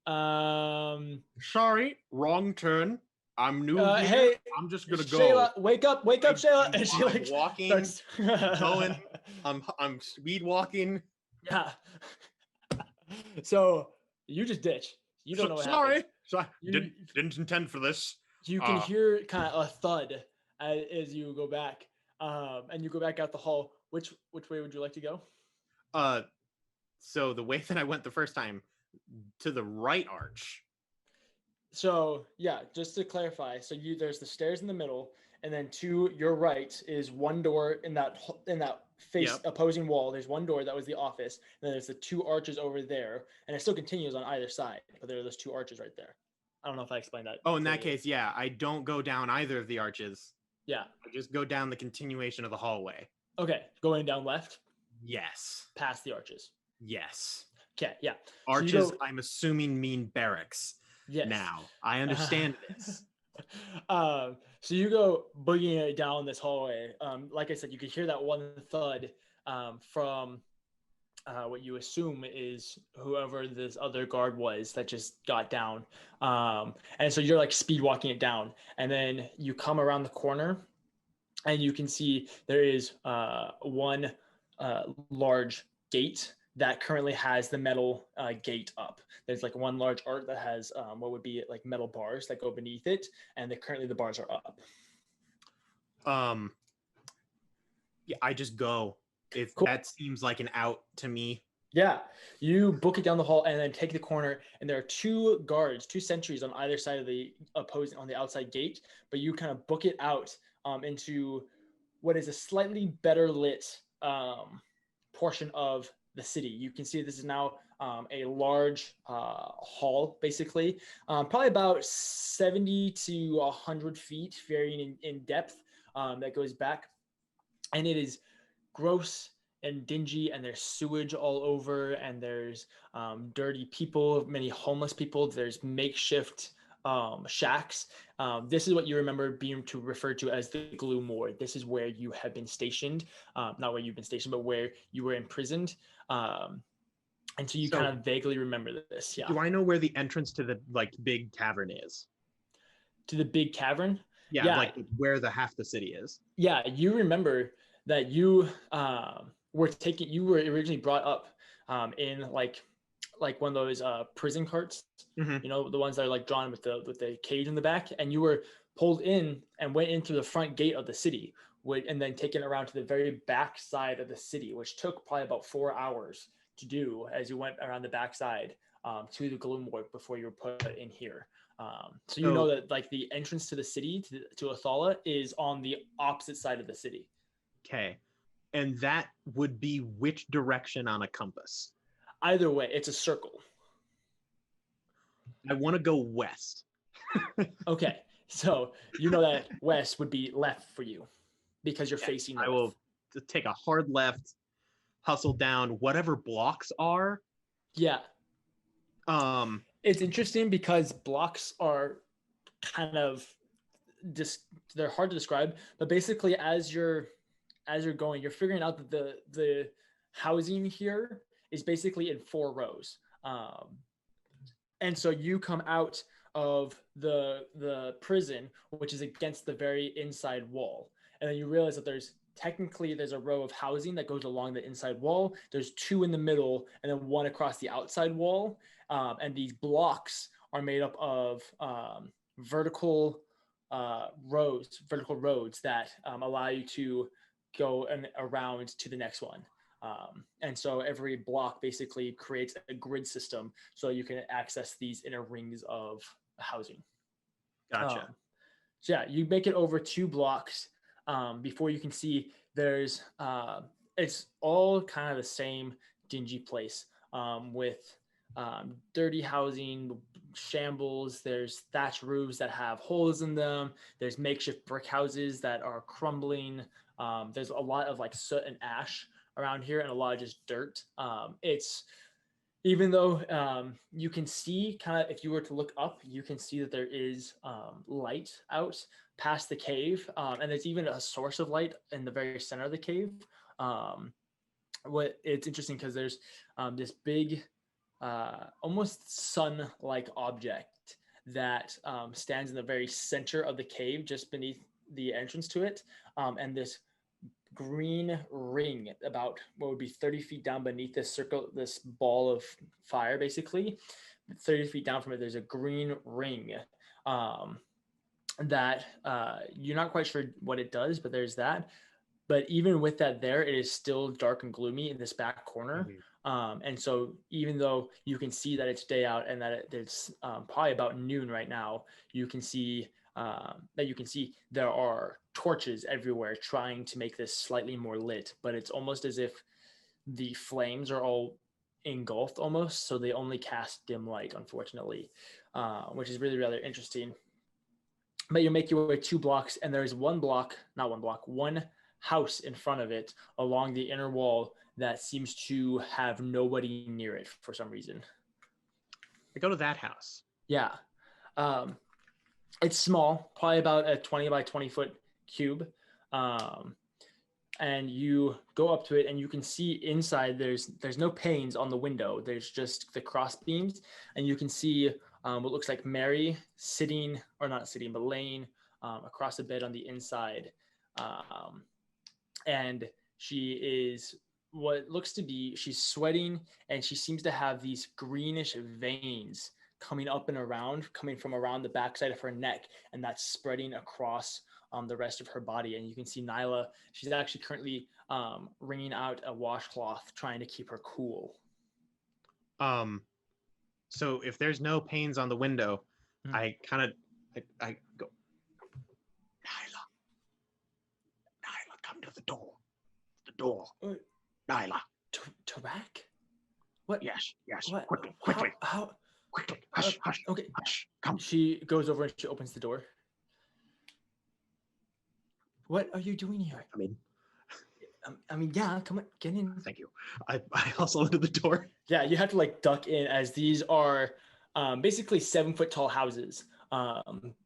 Sorry, wrong turn. I'm new here. Hey, I'm just gonna go. Shayla, wake up, Shayla. And she like walking, starts going. I'm speed walking. Yeah. So you just ditch. You don't know what Sorry. happens. Sorry. Didn't intend for this. You can hear kind of a thud as you go back, and you go back out the hall. Which way would you like to go? So the way that I went the first time, to the right arch. So yeah, just to clarify, so there's the stairs in the middle, and then to your right is one door in that face opposing wall. There's one door that was the office, and then there's the 2 arches over there, and it still continues on either side, but there are those 2 arches right there. I don't know if I explained that. Oh, in that case, yeah, I don't go down either of the arches. Yeah. I just go down the continuation of the hallway. Okay, going down left? Yes. Past the arches? Yes. Okay, yeah. Arches, so I'm assuming mean barracks. Yes. Now, I understand this. So you go boogieing it down this hallway. Like I said, you can hear that one thud from what you assume is whoever this other guard was that just got down. And so you're like speed walking it down, and then you come around the corner, and you can see there is one large gate that currently has the metal gate up. There's like one large arch that has what would be like metal bars that go beneath it, and currently the bars are up. Yeah, I just go. If cool. That seems like an out to me. Yeah, you book it down the hall and then take the corner, and there are 2 guards, 2 sentries on either side of the opposing on the outside gate, but you kind of book it out into what is a slightly better lit portion of the city. You can see this is now a large hall, basically, probably about 70 to 100 feet, varying in depth, that goes back, and it is gross and dingy, and there's sewage all over, and there's dirty people, many homeless people. There's makeshift shacks. This is what you remember being referred to as the Gloom Ward. This is where you have been stationed, not where you've been stationed, but where you were imprisoned. And so you kind of vaguely remember this. Yeah. Do I know where the entrance to the big cavern is? To the big cavern? Yeah. Like where half the city is. Yeah, you remember that you you were originally brought up in like one of those prison carts, you know, the ones that are like drawn with the cage in the back, and you were pulled in and went into the front gate of the city, and then taken around to the very back side of the city, which took probably about 4 hours to do as you went around the back side to the Gloom Ward before you were put in here. So you know that like the entrance to the city to Athala is on the opposite side of the city. Okay. And that would be which direction on a compass? Either way, it's a circle. I want to go west. Okay, so you know that west would be left for you because you're facing north. I will take a hard left, hustle down whatever blocks are. Yeah. It's interesting because blocks are kind of they're hard to describe, but basically as you're going, you're figuring out that the housing here is basically in 4 rows. And so you come out of the prison, which is against the very inside wall. And then you realize that there's a row of housing that goes along the inside wall. There's 2 in the middle and then 1 across the outside wall. And these blocks are made up of vertical roads that allow you to go around to the next one. And so every block basically creates a grid system so you can access these inner rings of housing. Gotcha. So yeah, you make it over 2 blocks before you can see there's it's all kind of the same dingy place with dirty housing, shambles. There's thatch roofs that have holes in them. There's makeshift brick houses that are crumbling. There's a lot of like soot and ash around here and a lot of just dirt. It's even though you can see kind of, if you were to look up, you can see that there is light out past the cave. And there's even a source of light in the very center of the cave. It's interesting because there's this big, almost sun-like object that stands in the very center of the cave, just beneath the entrance to it. And this green ring about what would be 30 feet down beneath this circle, this ball of fire, basically 30 feet down from it, there's a green ring that you're not quite sure what it does, but there's that. But even with that there, it is still dark and gloomy in this back corner. And so even though you can see that it's day out and that it's probably about noon right now, you can see there are torches everywhere trying to make this slightly more lit, but it's almost as if the flames are all engulfed almost, so they only cast dim light, unfortunately, which is really, really interesting. But you make your way 2 blocks, and there's one house in front of it along the inner wall that seems to have nobody near it for some reason. I go to that house. Yeah. It's small, probably about a 20 by 20 foot cube. And you go up to it and you can see inside there's no panes on the window. There's just the cross beams, and you can see what looks like Mary laying across the bed on the inside. And she is what looks to be, she's sweating, and she seems to have these greenish veins coming up and around, coming from around the backside of her neck, and that's spreading across the rest of her body. And you can see Nyla, she's actually currently wringing out a washcloth, trying to keep her cool. So if there's no panes on the window, I go, Nyla, come to the door. The door. Nyla. Tarak? What? Yes. What? Quickly. How? Quickly. Hush. Okay. Hush. Come. She goes over and she opens the door. What are you doing here? I mean, yeah, come on, get in. Thank you. I hustle into the door. Yeah, you have to like duck in, as these are basically 7 foot tall houses.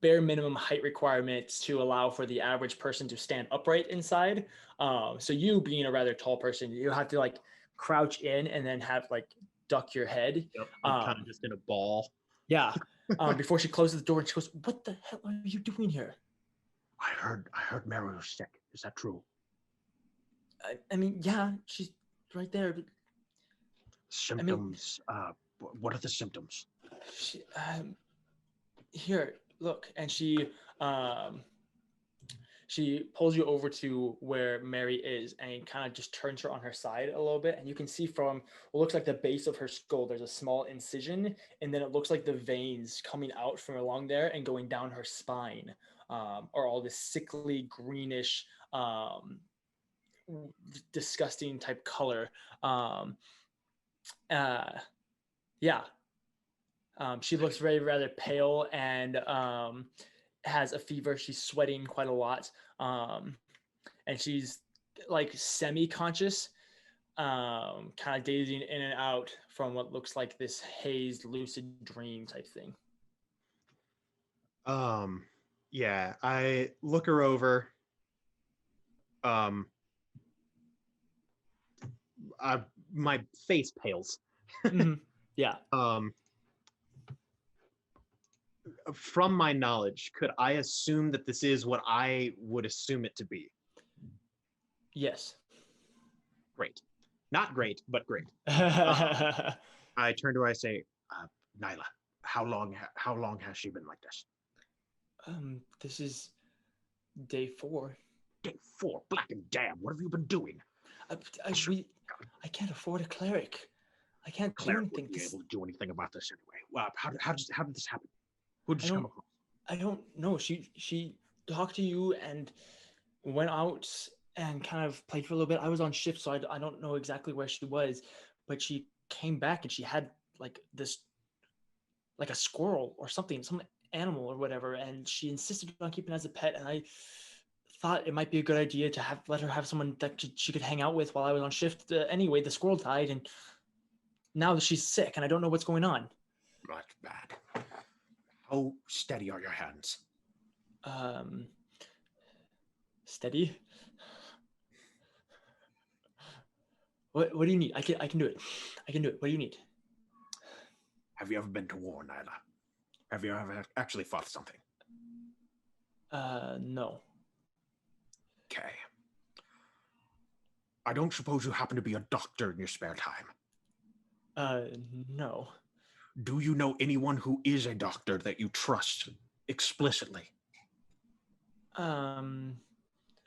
Bare minimum height requirements to allow for the average person to stand upright inside. So you being a rather tall person, you have to like crouch in and then have like duck your head. Yep, I'm kind of just in a ball. Yeah. Before she closes the door and she goes, "What the hell are you doing here?" I heard Mary was sick. Is that true? I mean, yeah, she's right there. But symptoms. What are the symptoms? Here, look. And she pulls you over to where Mary is and kind of just turns her on her side a little bit. And you can see from what looks like the base of her skull, there's a small incision. And then it looks like the veins coming out from along there and going down her spine are all this sickly greenish, disgusting type color. She looks very rather pale and has a fever. She's sweating quite a lot, and she's like semi-conscious, kind of dazing in and out from what looks like this hazed, lucid dream type thing. Yeah, I look her over. My face pales. Mm-hmm. Yeah. From my knowledge, could I assume that this is what I would assume it to be? Yes. Great. Not great, but great. I turn to her, I say, Nyla, how long has she been like this? This is day 4. Day 4, black and damn. What have you been doing? I can't afford a cleric. I can't do Cleric anything. wouldn't be able to do anything about this anyway. How did this happen? Who did you come across? I don't know. She talked to you and went out and kind of played for a little bit. I was on shift, so I don't know exactly where she was, but she came back and she had like a squirrel or something, some animal or whatever, and she insisted on keeping it as a pet, and I thought it might be a good idea to let her have someone that she could hang out with while I was on shift. Anyway, the squirrel died, and now she's sick, and I don't know what's going on. That's bad. How steady are your hands? Steady. What do you need? I can do it. I can do it. What do you need? Have you ever been to war, Nyla? Have you ever actually fought something? No. Okay. I don't suppose you happen to be a doctor in your spare time? No. Do you know anyone who is a doctor that you trust explicitly? Do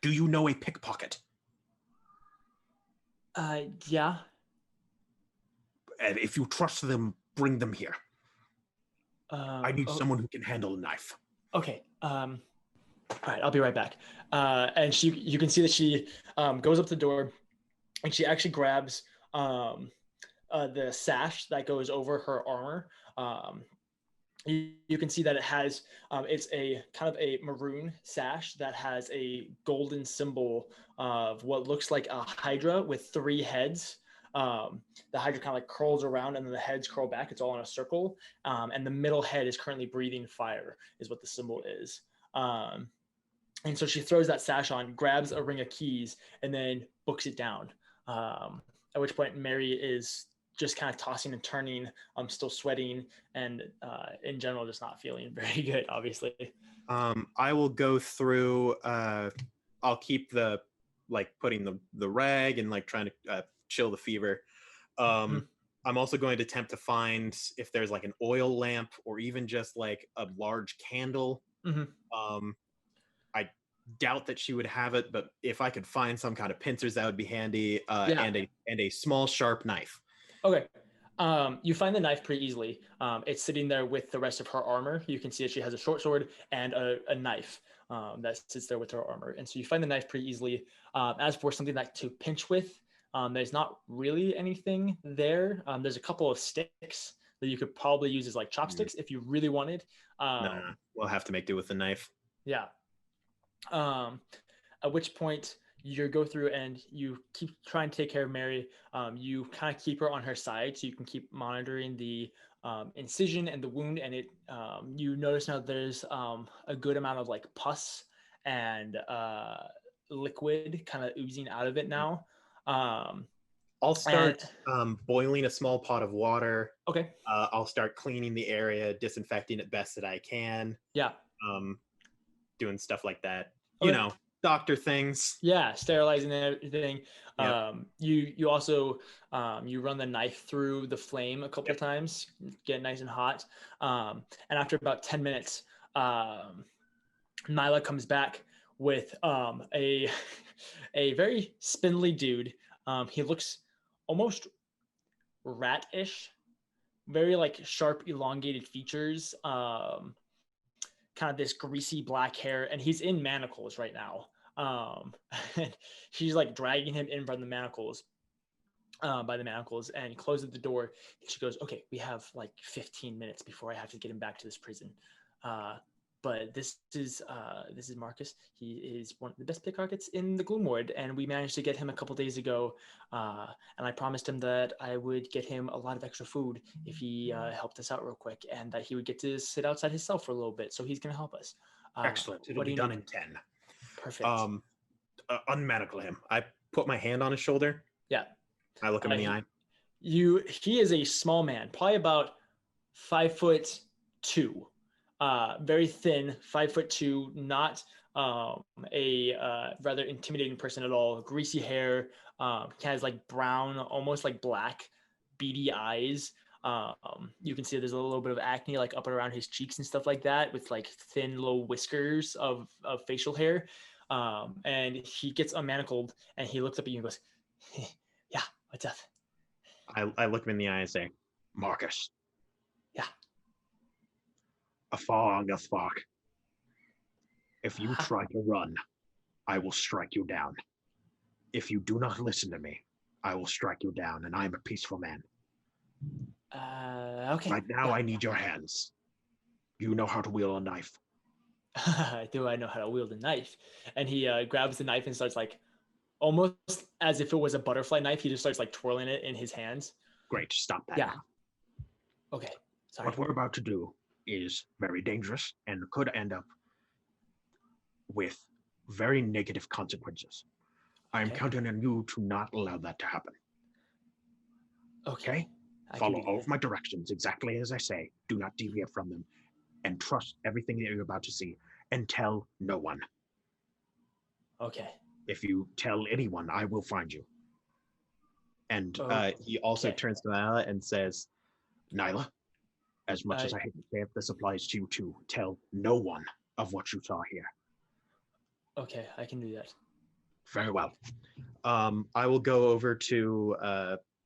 you know a pickpocket? Yeah. And if you trust them, bring them here. I need someone who can handle a knife. Okay. All right, I'll be right back. And you can see that she goes up the door, and she actually grabs the sash that goes over her armor. You can see that it has it's a kind of a maroon sash that has a golden symbol of what looks like a hydra with 3 heads. The hydra kind of like curls around, and then the heads curl back. It's all in a circle, and the middle head is currently breathing fire, is what the symbol is. And so she throws that sash on, grabs a ring of keys, and then books it down. At which point Mary is just kind of tossing and turning, still sweating, and in general just not feeling very good, obviously. I will go through, I'll keep putting the rag and like trying to chill the fever. I'm also going to attempt to find if there's like an oil lamp or even just like a large candle. I doubt that she would have it, but if I could find some kind of pincers, that would be handy. And a small sharp knife. Okay. You find the knife pretty easily. It's sitting there with the rest of her armor. You can see that she has a short sword and a knife that sits there with her armor. And so you find the knife pretty easily. As for something like to pinch with, there's not really anything there. There's a couple of sticks that you could probably use as like chopsticks if you really wanted. We'll have to make do with the knife. Yeah. At which point you go through and you keep trying to take care of Mary. You kind of keep her on her side so you can keep monitoring the incision and the wound. And you notice now there's a good amount of like pus and liquid kind of oozing out of it now. I'll start boiling a small pot of water. Okay. I'll start cleaning the area, disinfecting it best that I can. Yeah. Doing stuff like that. Okay. You know, doctor things. Yeah, sterilizing everything. Yep. You also you run the knife through the flame a couple of times, get it nice and hot. And after about 10 minutes, Nyla comes back with a very spindly dude. He looks almost rat-ish, very like sharp, elongated features. Kind of this greasy black hair, and he's in manacles right now. And she's like dragging him in by the manacles, and closes the door. And she goes, "Okay, we have like 15 minutes before I have to get him back to this prison. But this is Marcus. He is one of the best pickpockets in the Gloom Ward, and we managed to get him a couple days ago. And I promised him that I would get him a lot of extra food if he helped us out real quick, and that he would get to sit outside his cell for a little bit. So he's gonna help us." Excellent. It'll be done in 10. Perfect. Unmanacle him. I put my hand on his shoulder. Yeah. I look him in the eye. He is a small man, probably about 5'2", very thin, 5'2", not a rather intimidating person at all. Greasy hair, has like brown, almost like black, beady eyes. You can see there's a little bit of acne like up and around his cheeks and stuff like that, with like thin little whiskers of facial hair. And he gets unmanacled and he looks up at you and goes, "Yeah, what's up?" I look him in the eye and say, "Marcus." "Yeah." "A spark. If you try to run, I will strike you down. If you do not listen to me, I will strike you down, and I am a peaceful man. Okay. Right now, I need your hands. You know how to wield a knife." "Do I know how to wield a knife?" And he grabs the knife and starts like, almost as if it was a butterfly knife, he just starts like twirling it in his hands. "Great, stop that Yeah. now. Okay. Sorry. What we're about to do is very dangerous and could end up with very negative consequences. I am Okay. counting on you to not allow that to happen. Okay. Follow all of my directions exactly as I say. Do not deviate from them. And trust everything that you're about to see. And tell no one. Okay. If you tell anyone, I will find you." And he also turns to Nyla and says, "Nyla, as much as I hate to say it, this applies to you too. Tell no one of what you saw here." Okay, I can do that. "Very well. I will go over to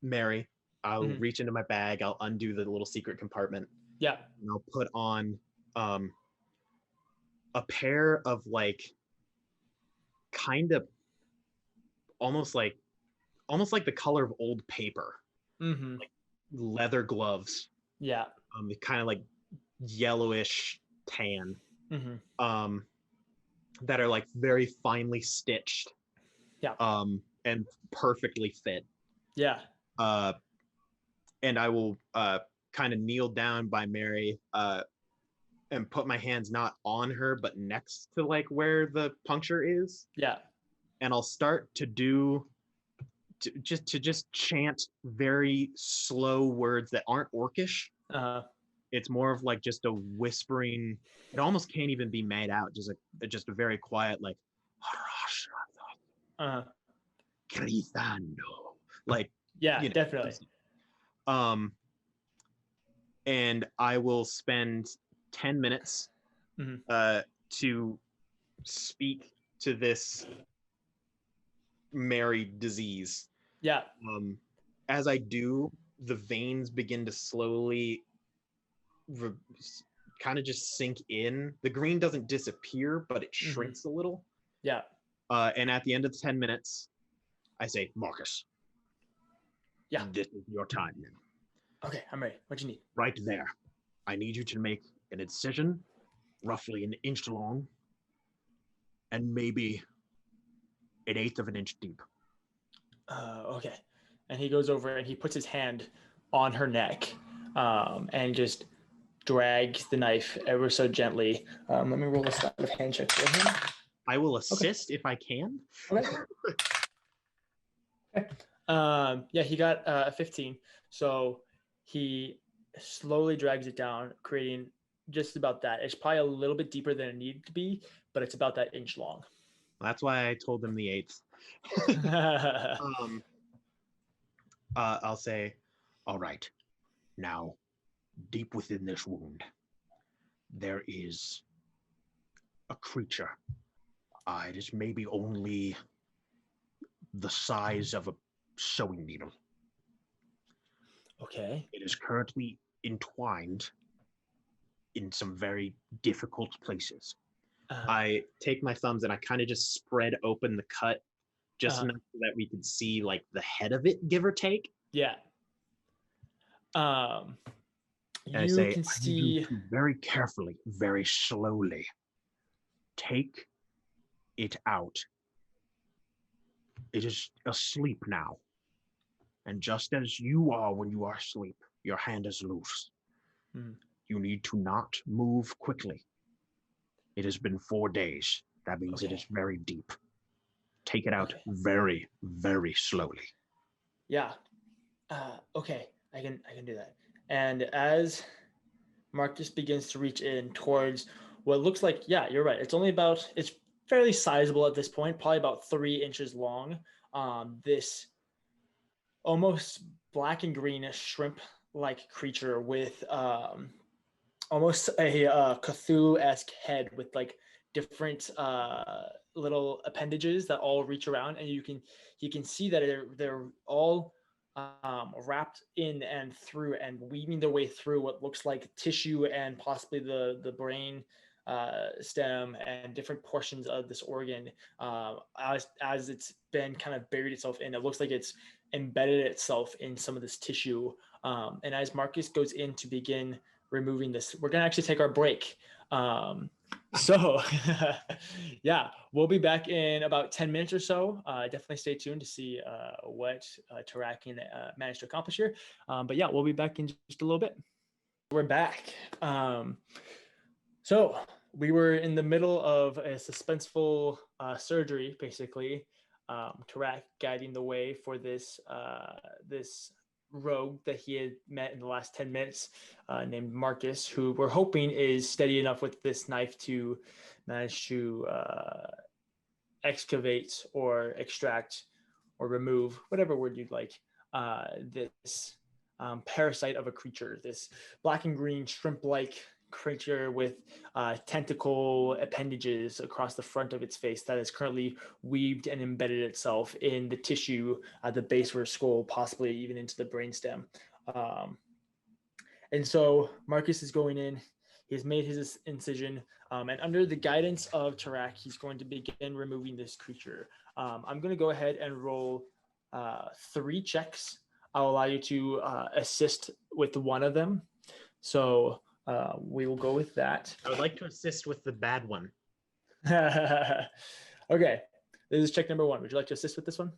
Mary. I'll reach into my bag. I'll undo the little secret compartment. Yeah. And I'll put on a pair of like kind of almost like the color of old paper, like leather gloves. Yeah. Kind of like yellowish tan. That are like very finely stitched. Yeah. And perfectly fit. Yeah. And I will kind of kneel down by Mary and put my hands not on her but next to like where the puncture is. Yeah. And I'll start to just chant very slow words that aren't Orcish. It's more of like just a whispering. It almost can't even be made out. Just a very quiet like. Gritando. Like. Yeah, you know, definitely. And I will spend 10 minutes to speak to this Mary disease. Yeah. As I do, the veins begin to slowly kind of just sink in. The green doesn't disappear, but it shrinks a little. Yeah. And at the end of the 10 minutes, I say, "Marcus. Yeah. This is your time now." "Okay, I'm ready. What do you need?" "Right there. I need you to make an incision, roughly an inch long, and maybe an eighth of an inch deep." Okay. And he goes over and he puts his hand on her neck, and just drags the knife ever so gently. Let me roll a sleight of hand check for him. I will assist if I can. Okay. Yeah, he got a 15. So he slowly drags it down, creating just about that. It's probably a little bit deeper than it needed to be, but it's about that inch long. That's why I told him the eighth. I'll say, "All right, now, deep within this wound, there is a creature. It is maybe only the size of a sewing needle. Okay. It is currently entwined in some very difficult places. I take my thumbs and I kind of just spread open the cut just enough so that we could see like the head of it, give or take. Yeah. And You I say, can I need you see. to very carefully, very slowly take it out. It is asleep now. And just as you are when you are asleep, your hand is loose. You need to not move quickly. It has been 4 days. That means it is very deep. Take it out very, very slowly. Yeah. Okay. I can do that. And as Marcus begins to reach in towards what looks like, yeah, you're right. It's fairly sizable at this point, probably about 3 inches long. This almost black and green shrimp-like creature with almost a Cthulhu-esque head with like different little appendages that all reach around, and you can see that they're all wrapped in and through and weaving their way through what looks like tissue and possibly the brain stem and different portions of this organ as it's been kind of buried itself in. It looks like it's embedded itself in some of this tissue. And as Marcus goes in to begin removing this, we're going to actually take our break. So yeah, we'll be back in about 10 minutes or so. Definitely stay tuned to see what Tarak can manage to accomplish here. But yeah, we'll be back in just a little bit. We're back. So we were in the middle of a suspenseful surgery, basically. Tarak guiding the way for this rogue that he had met in the last 10 minutes named Marcus, who we're hoping is steady enough with this knife to manage to excavate or extract or remove, whatever word you'd like, this parasite of a creature, this black and green shrimp-like creature with tentacle appendages across the front of its face that is currently weaved and embedded itself in the tissue at the base of her skull, possibly even into the brainstem. And so Marcus is going in. He's made his incision, and under the guidance of Tarak, he's going to begin removing this creature. I'm going to go ahead and roll 3 checks. I'll allow you to assist with one of them. So we will go with that. I would like to assist with the bad one. Okay, this is check number 1. Would you like to assist with this one?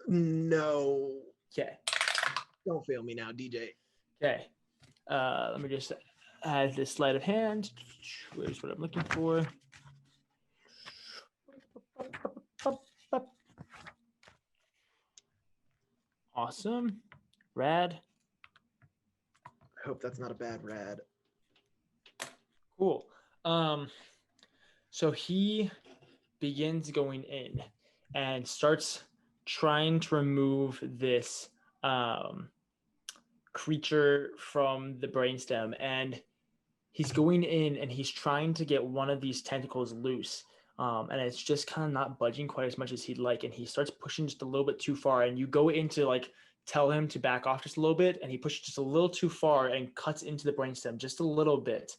No. Okay. Don't fail me now, DJ. Okay. Let me just add this sleight of hand. Where's what I'm looking for? Awesome. Rad. I hope that's not a bad rad. Cool. So he begins going in and starts trying to remove this creature from the brainstem, and he's going in and he's trying to get one of these tentacles loose, and it's just kind of not budging quite as much as he'd like, and he starts pushing just a little bit too far, and you go in to like tell him to back off just a little bit, and he pushes just a little too far and cuts into the brainstem just a little bit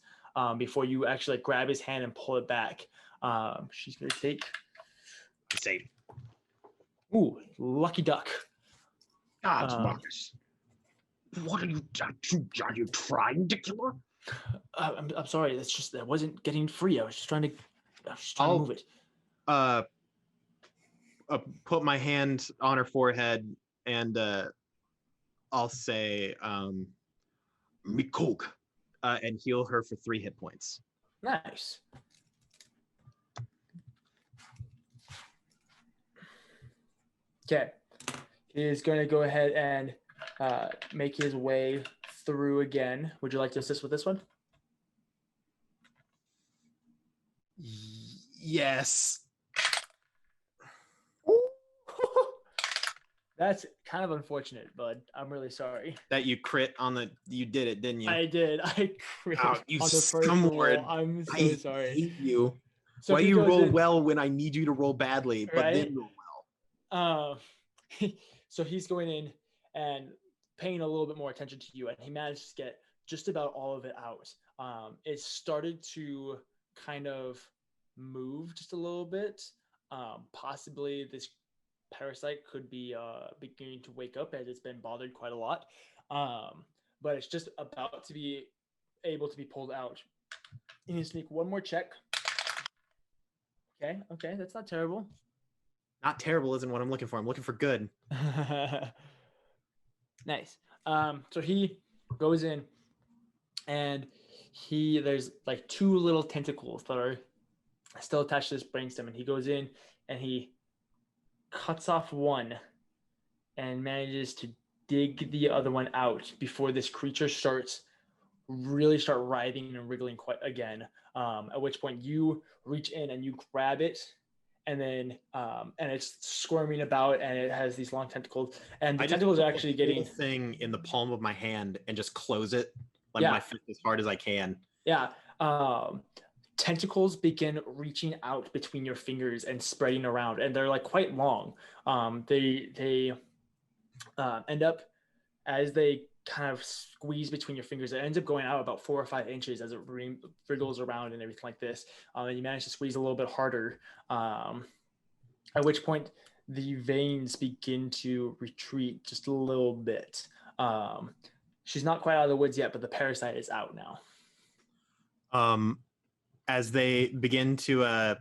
before you actually like grab his hand and pull it back. She's gonna take Say, ooh, lucky duck. Gods, Marcus. What are you trying to kill her? I'm sorry. That's just that wasn't getting free. I was just trying to move it. Put my hand on her forehead and I'll say Mikog and heal her for 3 hit points. Nice. Okay. He is going to go ahead and make his way through again. Would you like to assist with this one? Yes. That's kind of unfortunate, bud. I'm really sorry. That you crit on the. You did it, didn't you? I did. I crit Oh, you on the first scumwort. roll. I'm so I sorry. hate you. So why he you goes roll in- well when I need you to roll badly, but Right? then roll well? So he's going in and paying a little bit more attention to you, and he managed to get just about all of it out. it started to kind of move just a little bit. Possibly this parasite could be beginning to wake up as it's been bothered quite a lot. But it's just about to be able to be pulled out. You need to sneak one more check. Okay, that's not terrible. Not terrible isn't what I'm looking for. I'm looking for good. Nice. So he goes in, and there's like two little tentacles that are still attached to this brainstem, and he goes in and he cuts off one and manages to dig the other one out before this creature start writhing and wriggling quite again. At which point you reach in and you grab it, and then and it's squirming about, and it has these long tentacles, and the tentacles are actually getting thing in the palm of my hand and just close it like Yeah. my fist as hard as I can. Yeah. Tentacles begin reaching out between your fingers and spreading around, and they're like quite long. They end up, as they kind of squeeze between your fingers, it ends up going out about 4 or 5 inches as it wriggles around and everything like this. And you manage to squeeze a little bit harder, at which point the veins begin to retreat just a little bit. She's not quite out of the woods yet, but the parasite is out now. As they begin to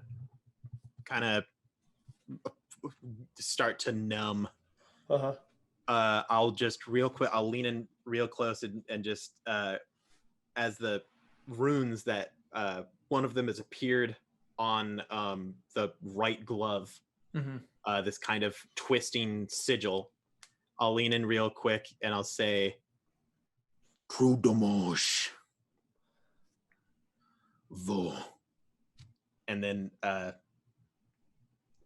kind of start to numb, I'll just real quick, I'll lean in real close and just as the runes that one of them has appeared on the right glove, this kind of twisting sigil, I'll lean in real quick and I'll say, True Domosh. Vo. And then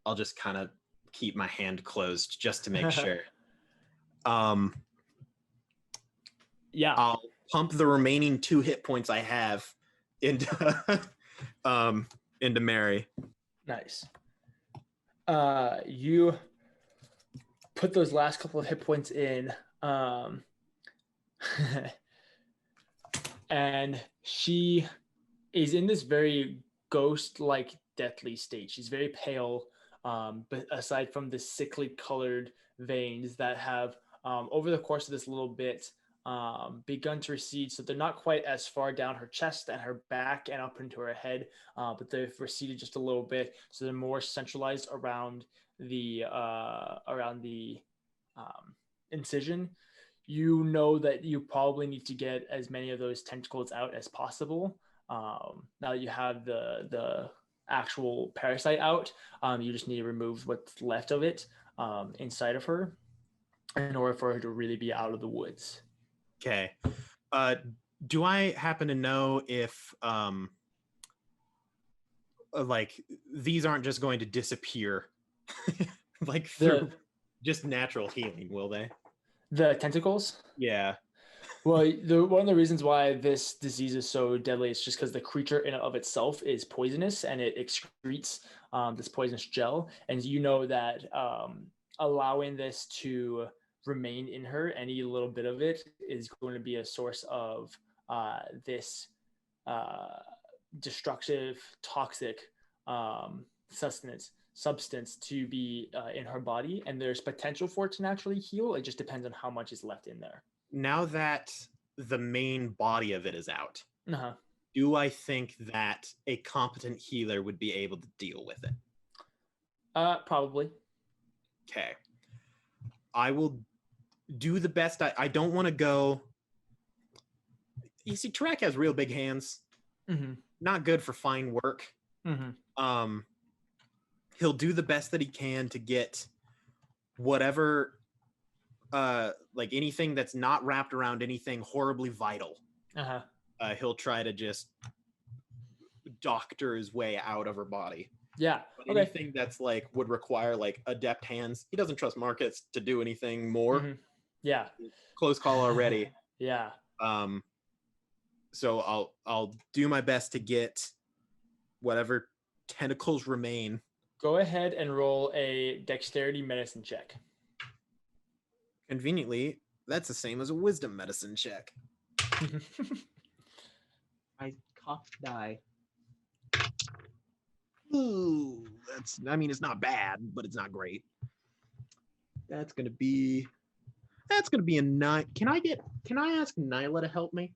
I'll just kind of keep my hand closed just to make sure. Yeah. I'll pump the remaining 2 hit points I have into into Mary. Nice. You put those last couple of hit points in, and she is in this very ghost-like deathly state. She's very pale, but aside from the sickly colored veins that have over the course of this little bit begun to recede, so they're not quite as far down her chest and her back and up into her head, but they've receded just a little bit, so they're more centralized around the incision. You know that you probably need to get as many of those tentacles out as possible. Now that you have the actual parasite out, you just need to remove what's left of it inside of her in order for her to really be out of the woods. Okay. Do I happen to know if like these aren't just going to disappear like through just natural healing, will they? The tentacles? Yeah. Well, one of the reasons why this disease is so deadly is just because the creature in and of itself is poisonous, and it excretes this poisonous gel. And you know that allowing this to remain in her, any little bit of it, is going to be a source of this destructive, toxic substance to be in her body. And there's potential for it to naturally heal. It just depends on how much is left in there. Now that the main body of it is out, Uh-huh. do I think that a competent healer would be able to deal with it? Probably. Okay. I will do the best. I don't want to go. You see, Tarak has real big hands. Mm-hmm. Not good for fine work. Mm-hmm. He'll do the best that he can to get whatever, like anything that's not wrapped around anything horribly vital. Uh-huh. He'll try to just doctor his way out of her body. Yeah. But anything that's like would require like adept hands, he doesn't trust Marcus to do anything more. Mm-hmm. Yeah. Close call already. Yeah. So I'll do my best to get whatever tentacles remain. Go ahead and roll a dexterity medicine check. Conveniently, that's the same as a wisdom medicine check. I coughed die. Ooh, it's not bad, but it's not great. That's gonna be a 9. Can I ask Nyla to help me?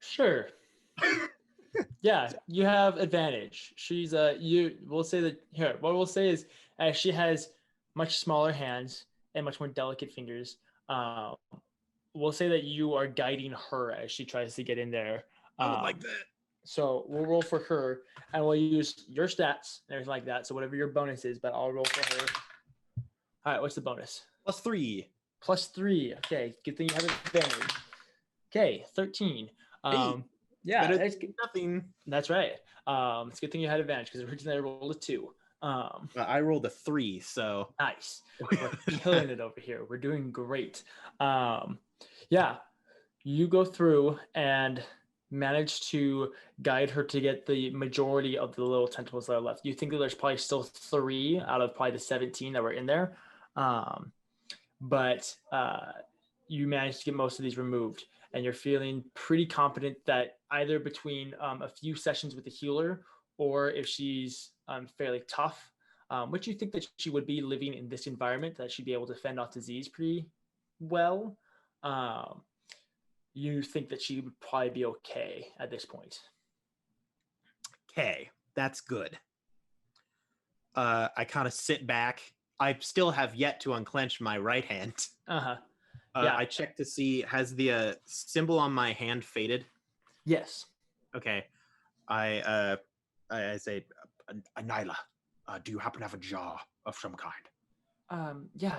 Sure. Yeah, you have advantage. She's we'll say that here. What we'll say is she has much smaller hands and much more delicate fingers. We'll say that you are guiding her as she tries to get in there. I would like that. So we'll roll for her, and we'll use your stats and everything like that. So whatever your bonus is, but I'll roll for her. All right, what's the bonus? +3. +3. Okay, good thing you have advantage. Okay, 13. Yeah, that's nothing. That's right. It's a good thing you had advantage because originally I rolled a 2. I rolled a 3, so nice. We're killing it over here. We're doing great. Yeah, you go through and manage to guide her to get the majority of the little tentacles that are left. You think that there's probably still 3 out of probably the 17 that were in there, but you managed to get most of these removed. And you're feeling pretty confident that either between a few sessions with the healer, or if she's fairly tough, which you think that she would be living in this environment, that she'd be able to fend off disease pretty well, you think that she would probably be okay at this point. Okay, that's good. I kind of sit back. I still have yet to unclench my right hand. Yeah. I check to see, has the symbol on my hand faded? Yes. Okay. I say, Nyla, do you happen to have a jar of some kind? Yeah.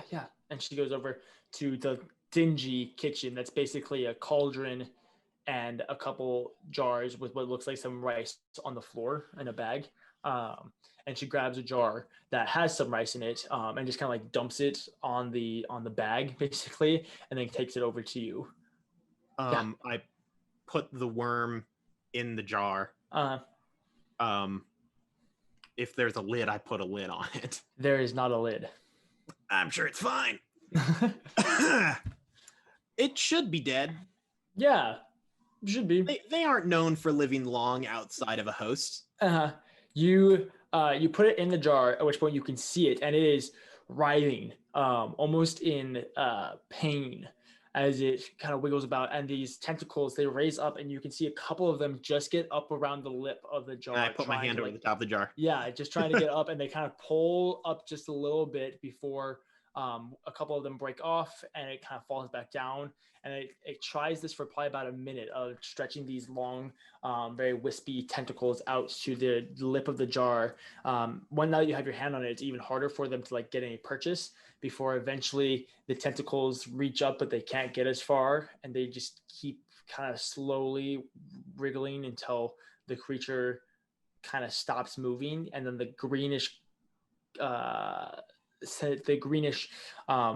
And she goes over to the dingy kitchen that's basically a cauldron and a couple jars with what looks like some rice on the floor in a bag. And she grabs a jar that has some rice in it, and just kind of like dumps it on the bag basically, and then takes it over to you. I put the worm in the jar. If there's a lid, I put a lid on it. There is not a lid. I'm sure it's fine. It should be dead. Yeah, should be. They aren't known for living long outside of a host. You put it in the jar, at which point you can see it, and it is writhing, almost in pain as it kind of wiggles about. And these tentacles, they raise up, and you can see a couple of them just get up around the lip of the jar. And I put my hand over the top of the jar. Yeah, just trying to get up, and they kind of pull up just a little bit before a couple of them break off, and it kind of falls back down. And it tries this for probably about a minute of stretching these long, very wispy tentacles out to the lip of the jar. When now you have your hand on it, it's even harder for them to like get any purchase before eventually the tentacles reach up, but they can't get as far, and they just keep kind of slowly wriggling until the creature kind of stops moving, and then the greenish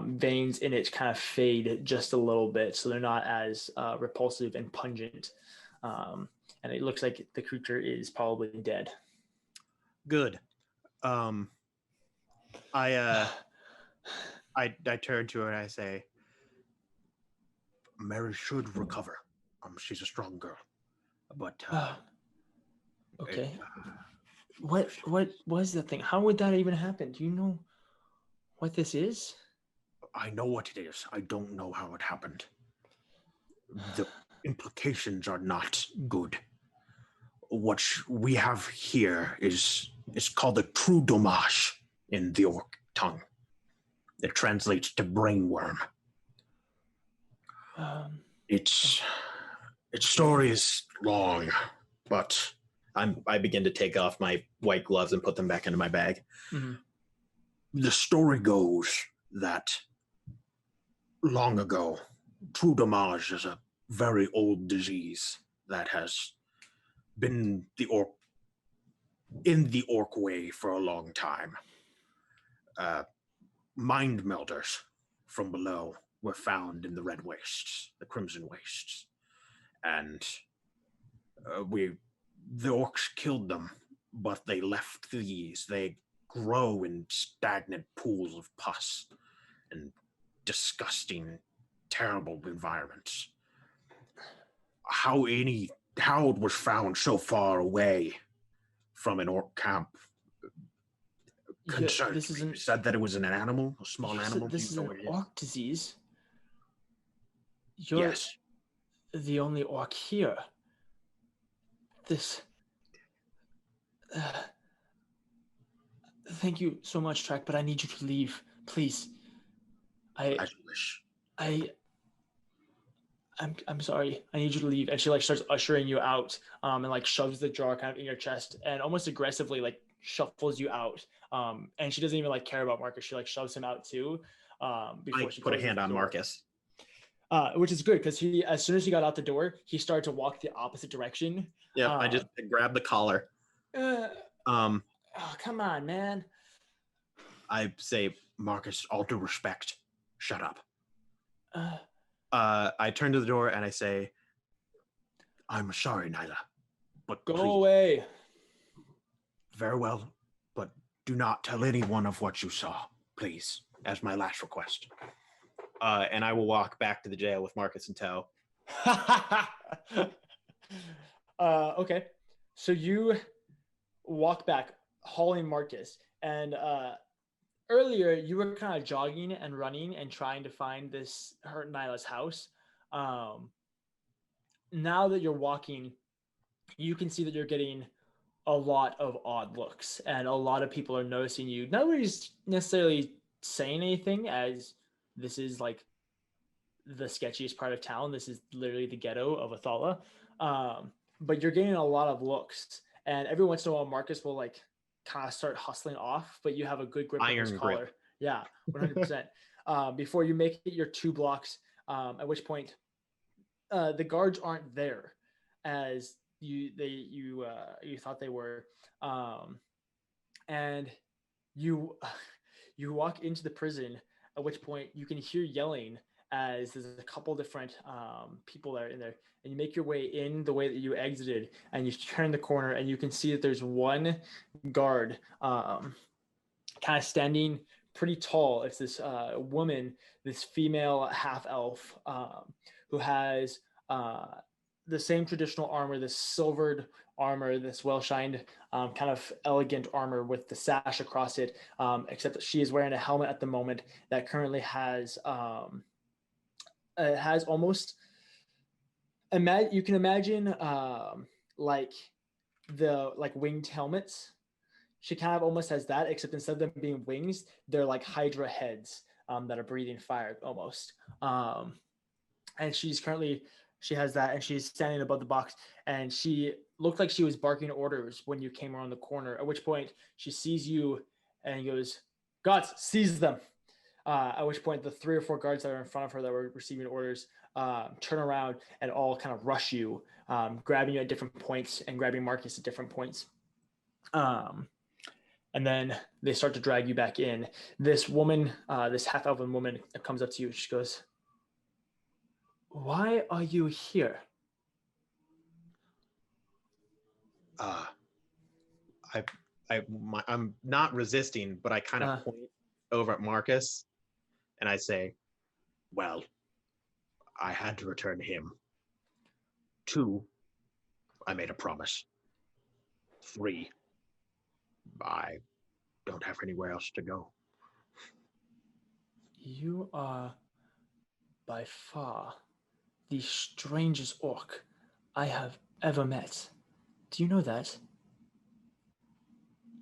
veins in it kind of fade just a little bit, so they're not as repulsive and pungent, and it looks like the creature is probably dead. Good. I turn to her and I say, Mary should recover. She's a strong girl, but okay. What was the thing? How would that even happen? Do you know what this is? I know what it is. I don't know how it happened. The implications are not good. What we have here is called a true dommage in the orc tongue. It translates to brainworm. Its story is long, but I begin to take off my white gloves and put them back into my bag. Mm-hmm. The story goes that long ago, true dommage is a very old disease that has been in the orc way for a long time. Mind melders from below were found in the red wastes, the crimson wastes, and the orcs killed them, but they left these. They grow in stagnant pools of pus and disgusting, terrible environments. How any Harold was found so far away from an orc camp. Concerned. This isn't. You said that it was an animal, a small animal. This is an what it orc disease. You're Yes. the only orc here. This. Thank you so much, Tarak, but I need you to leave, please. As you wish. I'm sorry. I need you to leave. And she like starts ushering you out, and like shoves the jar kind of in your chest and almost aggressively like shuffles you out. And she doesn't even like care about Marcus. She like shoves him out too. Before she put a hand on Marcus. Which is good because he, as soon as he got out the door, he started to walk the opposite direction. Yeah, I just grabbed the collar. Oh, come on, man. I say, Marcus, all due respect, shut up. I turn to the door and I say, I'm sorry, Nyla, but Go please, away. very well, but do not tell anyone of what you saw, please, as my last request. and I will walk back to the jail with Marcus in tow. Okay. So you walk back, hauling Marcus, and earlier you were kind of jogging and running and trying to find this hurt Nyla's house. Now that you're walking, you can see that you're getting a lot of odd looks, and a lot of people are noticing you. Nobody's necessarily saying anything, as this is like the sketchiest part of town. This is literally the ghetto of Athala. But you're getting a lot of looks, and every once in a while Marcus will like kind of start hustling off, but you have a good grip on his collar. Grip. Yeah, 100%. Before you make it your 2 blocks, at which point the guards aren't there as you thought they were, and you walk into the prison, at which point you can hear yelling as there's a couple different people that are in there, and you make your way in the way that you exited, and you turn the corner and you can see that there's one guard kind of standing pretty tall. It's this woman, this female half elf, who has the same traditional armor, this silvered armor, this well-shined kind of elegant armor with the sash across it, except that she is wearing a helmet at the moment that currently has almost, you can imagine like winged helmets. She kind of almost has that, except instead of them being wings, they're like Hydra heads that are breathing fire almost. And she has that, and she's standing above the box, and she looked like she was barking orders when you came around the corner, at which point she sees you and goes, "Gods, seize them." At which point the 3 or 4 guards that are in front of her that were receiving orders turn around and all kind of rush you, grabbing you at different points and grabbing Marcus at different points. And then they start to drag you back in. This woman, this half-elven woman, comes up to you. She goes, "Why are you here?" I'm not resisting, but I kind of point over at Marcus and I say, Well, I had to return him. 2, I made a promise. 3, I don't have anywhere else to go. You are by far the strangest orc I have ever met. Do you know that?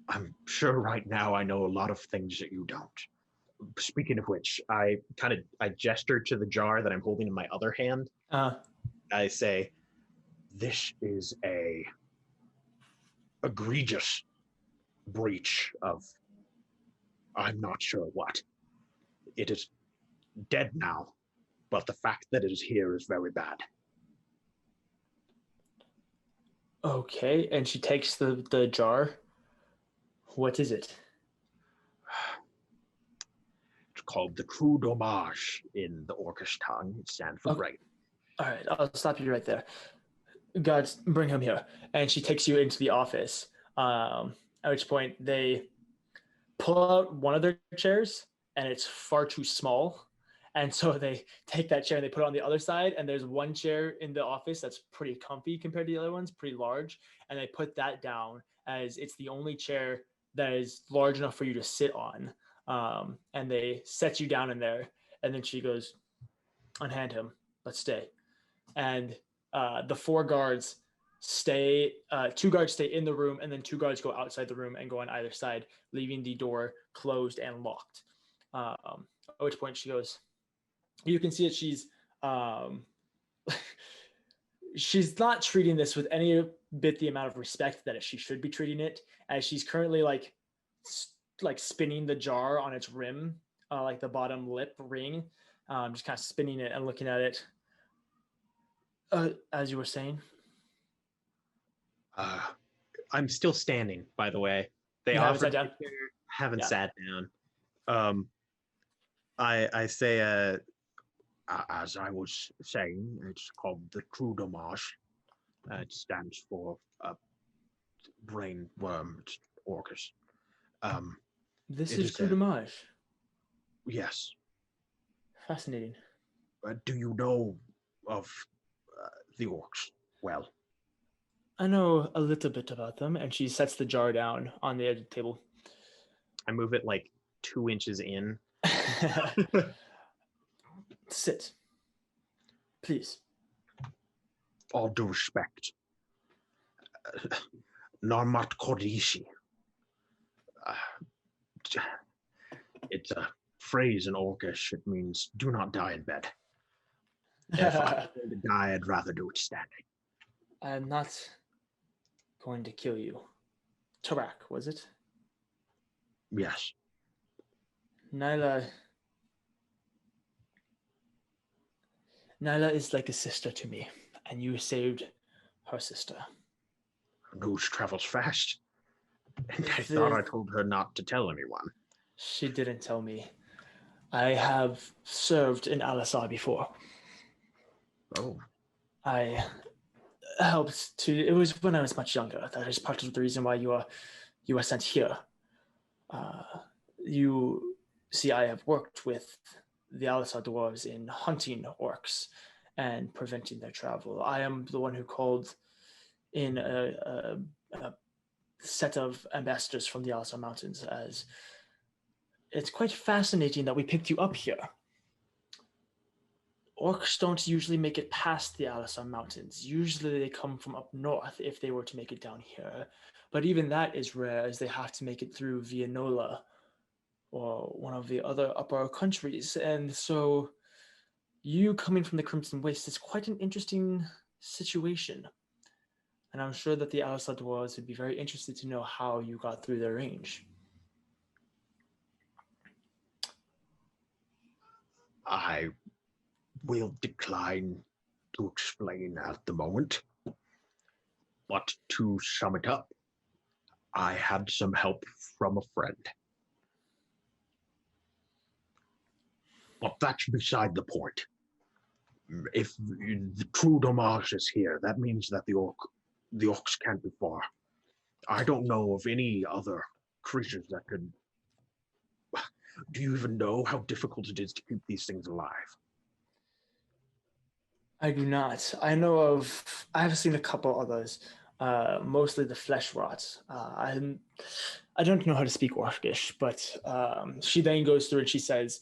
I'm sure right now I know a lot of things that you don't. Speaking of which, I gesture to the jar that I'm holding in my other hand. I say, this is a egregious breach of, I'm not sure what. It is dead now, but the fact that it is here is very bad. Okay, and she takes the jar. What is it? It's called the True Dommage in the Orcish tongue. It stands for great. All right, I'll stop you right there. Guards, bring him here. And she takes you into the office, at which point they pull out one of their chairs, and it's far too small. And so they take that chair and they put it on the other side. And there's one chair in the office that's pretty comfy compared to the other ones, pretty large. And they put that down as it's the only chair that is large enough for you to sit on. And they set you down in there. And then she goes, unhand him. Let's stay. And the 4 guards stay, 2 guards stay in the room, and then 2 guards go outside the room and go on either side, leaving the door closed and locked. At which point she goes, you can see that she's not treating this with any bit the amount of respect that she should be treating it, as she's currently like spinning the jar on its rim, like the bottom lip ring, just kind of spinning it and looking at it. As you were saying, I'm still standing, by the way. They haven't sat down. Haven't sat down. I say, as I was saying, it's called the True Dommage. It stands for brain worm. It's Orcish. This is True Dommage. Yes. Fascinating. Do you know of the Orcs well? I know a little bit about them, and she sets the jar down on the edge of the table. I move it like 2 inches in. Sit. Please. All due respect. Narmat Kodishi. It's a phrase in Orcish. It means do not die in bed. If I'm going to die, I'd rather do it standing. I'm not going to kill you. Tarak, was it? Yes. Nyla is like a sister to me, and you saved her sister. News travels fast. And I thought I told her not to tell anyone. She didn't tell me. I have served in Alisar before. Oh. I helped to. It was when I was much younger. That is part of the reason why you are sent here. You see, I have worked with the Alisar Dwarfs in hunting orcs and preventing their travel. I am the one who called in a set of ambassadors from the Alisar Mountains, as it's quite fascinating that we picked you up here. Orcs don't usually make it past the Alisar Mountains. Usually they come from up north if they were to make it down here. But even that is rare, as they have to make it through Vianola or one of the other upper countries. And so you coming from the Crimson Waste is quite an interesting situation. And I'm sure that the Alisar Dwarves would be very interested to know how you got through their range. I will decline to explain at the moment. But to sum it up, I had some help from a friend. But that's beside the point. If the True Dommage is here, that means that the Orcs can't be far. I don't know of any other creatures that could... Do you even know how difficult it is to keep these things alive? I do not. I have seen a couple others, mostly the flesh rots. I don't know how to speak Orcish, but she then goes through and she says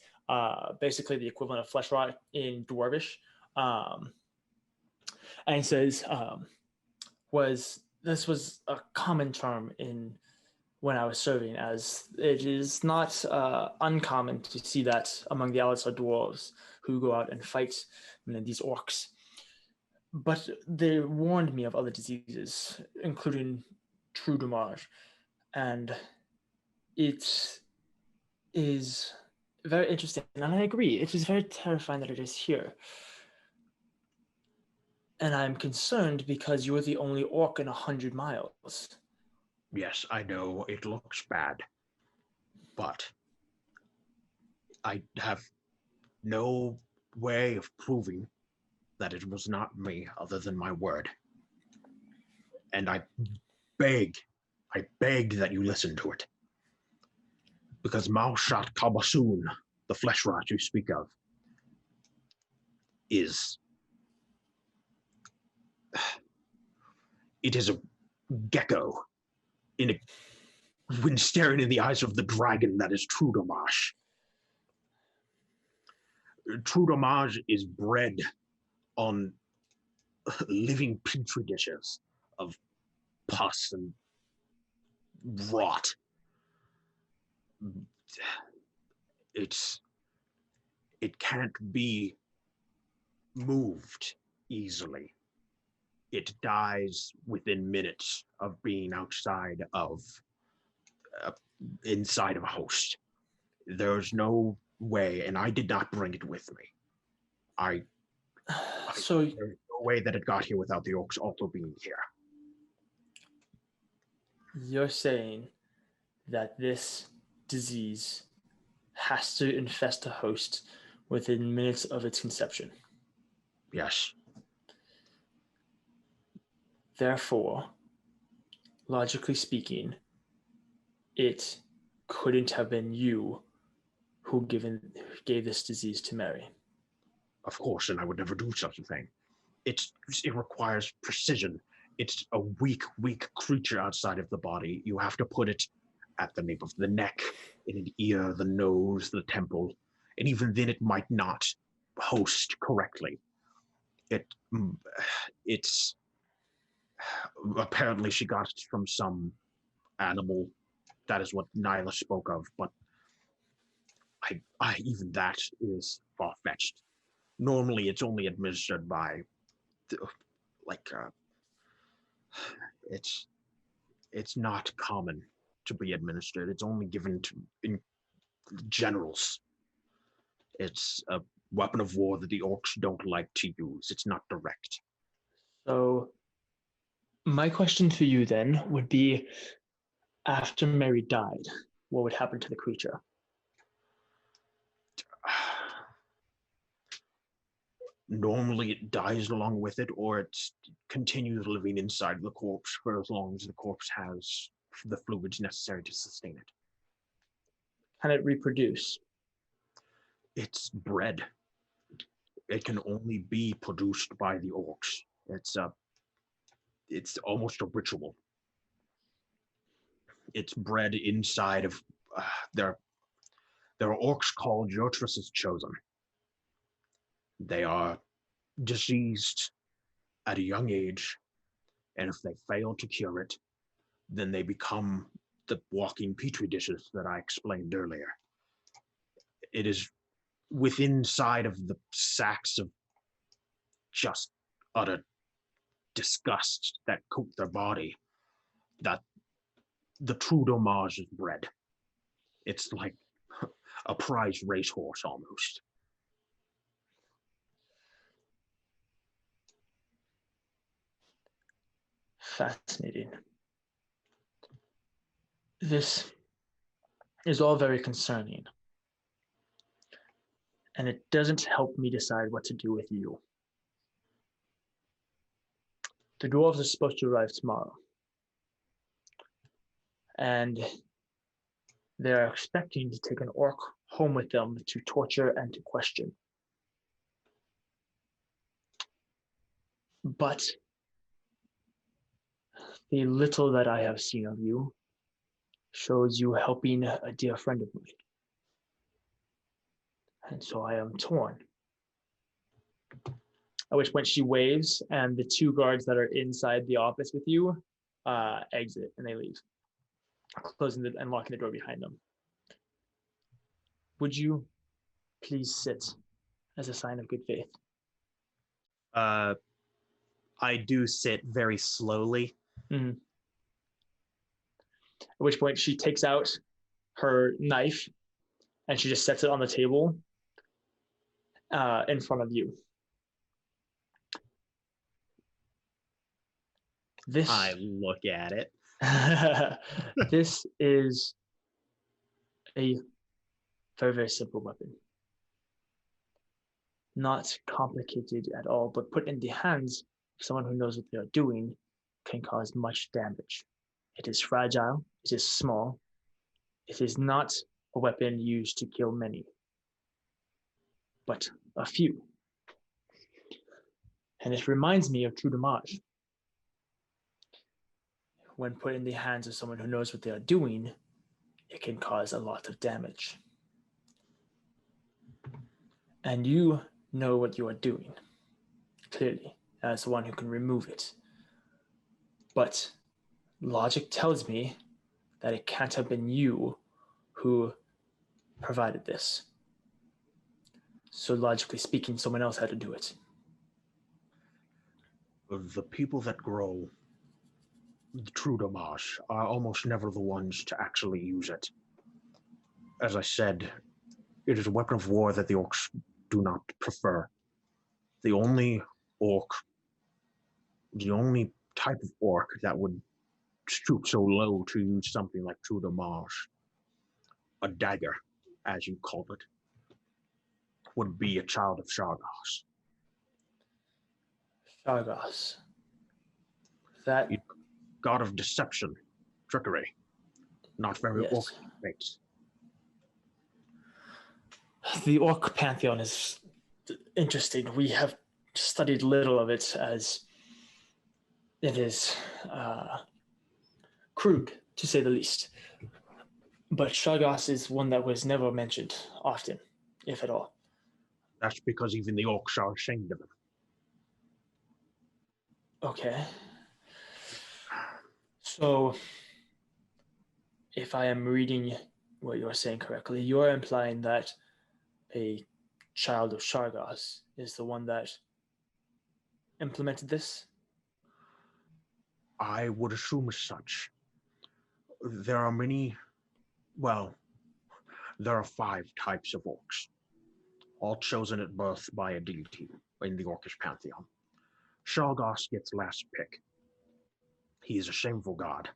basically the equivalent of flesh rot in Dwarvish, and says this was a common term when I was serving, as it is not uncommon to see that among the Alisar Dwarves who go out and fight these orcs. But they warned me of other diseases, including True Dommage, and it is very interesting. And I agree, it is very terrifying that it is here. And I'm concerned because you're the only orc in 100 miles. Yes, I know it looks bad, but I have no way of proving that it was not me other than my word. And I beg that you listen to it. Because Maushat Kabasun, the flesh rot you speak of, is... It is a gecko when staring in the eyes of the dragon that is true damage. True damage is bred on living petri dishes of pus and rot. It can't be moved easily. It dies within minutes of being inside of a host. There's no way, and I did not bring it with me. So there's no way that it got here without the orcs also being here. You're saying that this disease has to infest a host within minutes of its conception. Yes. Therefore, logically speaking, it couldn't have been you who gave this disease to Mary. Of course, and I would never do such a thing. It requires precision. It's a weak creature outside of the body. You have to put it at the nape of the neck, in an ear, the nose, the temple, and even then it might not host correctly. It's apparently she got it from some animal. That is what Nyla spoke of, but even that is far-fetched. Normally, it's only administered by, it's not common to be administered. It's only given in generals. It's a weapon of war that the orcs don't like to use. It's not direct. So, my question to you then would be, after Mary died, what would happen to the creature? Normally it dies along with it, or it continues living inside the corpse for as long as the corpse has the fluids necessary to sustain it. Can it reproduce? It's bred. It can only be produced by the orcs. It's almost a ritual. It's bred inside of there are orcs called Jotris's Chosen. They are diseased at a young age, and if they fail to cure it, then they become the walking petri dishes that I explained earlier. It is within inside of the sacks of just utter disgust that coat their body that the true domage is bred. It's like a prize racehorse almost. Fascinating. This is all very concerning, and it doesn't help me decide what to do with you. The dwarves are supposed to arrive tomorrow, and they're expecting to take an orc home with them to torture and to question. But the little that I have seen of you shows you helping a dear friend of mine. And so I am torn. At which point she waves, and the two guards that are inside the office with you exit, and they leave, closing and locking the door behind them. Would you please sit as a sign of good faith? I do sit very slowly. Mm-hmm. At which point she takes out her knife and she just sets it on the table in front of you. I look at it. This is a very, very simple weapon. Not complicated at all, but put in the hands of someone who knows what they are doing can cause much damage. It is fragile, it is small, it is not a weapon used to kill many, but a few. And it reminds me of true damage. When put in the hands of someone who knows what they are doing, it can cause a lot of damage. And you know what you are doing, clearly, as the one who can remove it. But logic tells me that it can't have been you who provided this. So logically speaking, someone else had to do it. The people that grow the true damage are almost never the ones to actually use it. As I said, it is a weapon of war that the orcs do not prefer. The only type of orc that would stoop so low to use something like true damage, a dagger, as you call it, would be a child of Shargos. Shargos. That... God of deception, trickery. Not very Yes. orc-based. The Orc Pantheon is interesting. We have studied little of it, as it is crude, to say the least. But Shargos is one that was never mentioned often, if at all. That's because even the orcs are ashamed of him. Okay. So, if I am reading what you're saying correctly, you're implying that a child of Shargos is the one that implemented this? I would assume as such. There are there are 5 types of orcs, all chosen at birth by a deity in the Orcish Pantheon. Shargos gets last pick. He is a shameful god.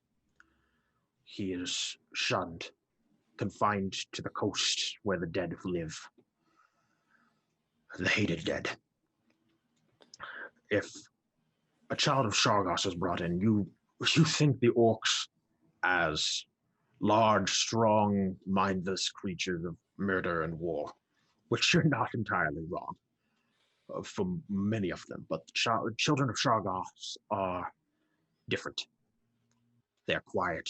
He is shunned, confined to the coast where the dead live. The hated dead. If a child of Shargos is brought in, you think the orcs as large, strong, mindless creatures of murder and war, which you're not entirely wrong for many of them, but the children of Shargos are different. They're quiet.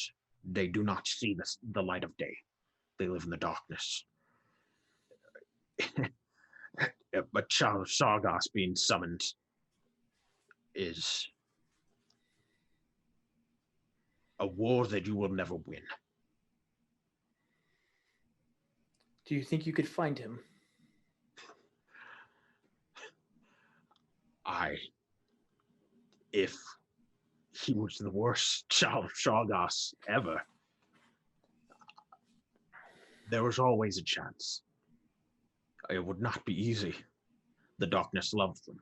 They do not see the light of day. They live in the darkness. A child of Shargos being summoned is a war that you will never win. Do you think you could find him? If he was the worst child of Shargos ever, there was always a chance. It would not be easy. The darkness loved them.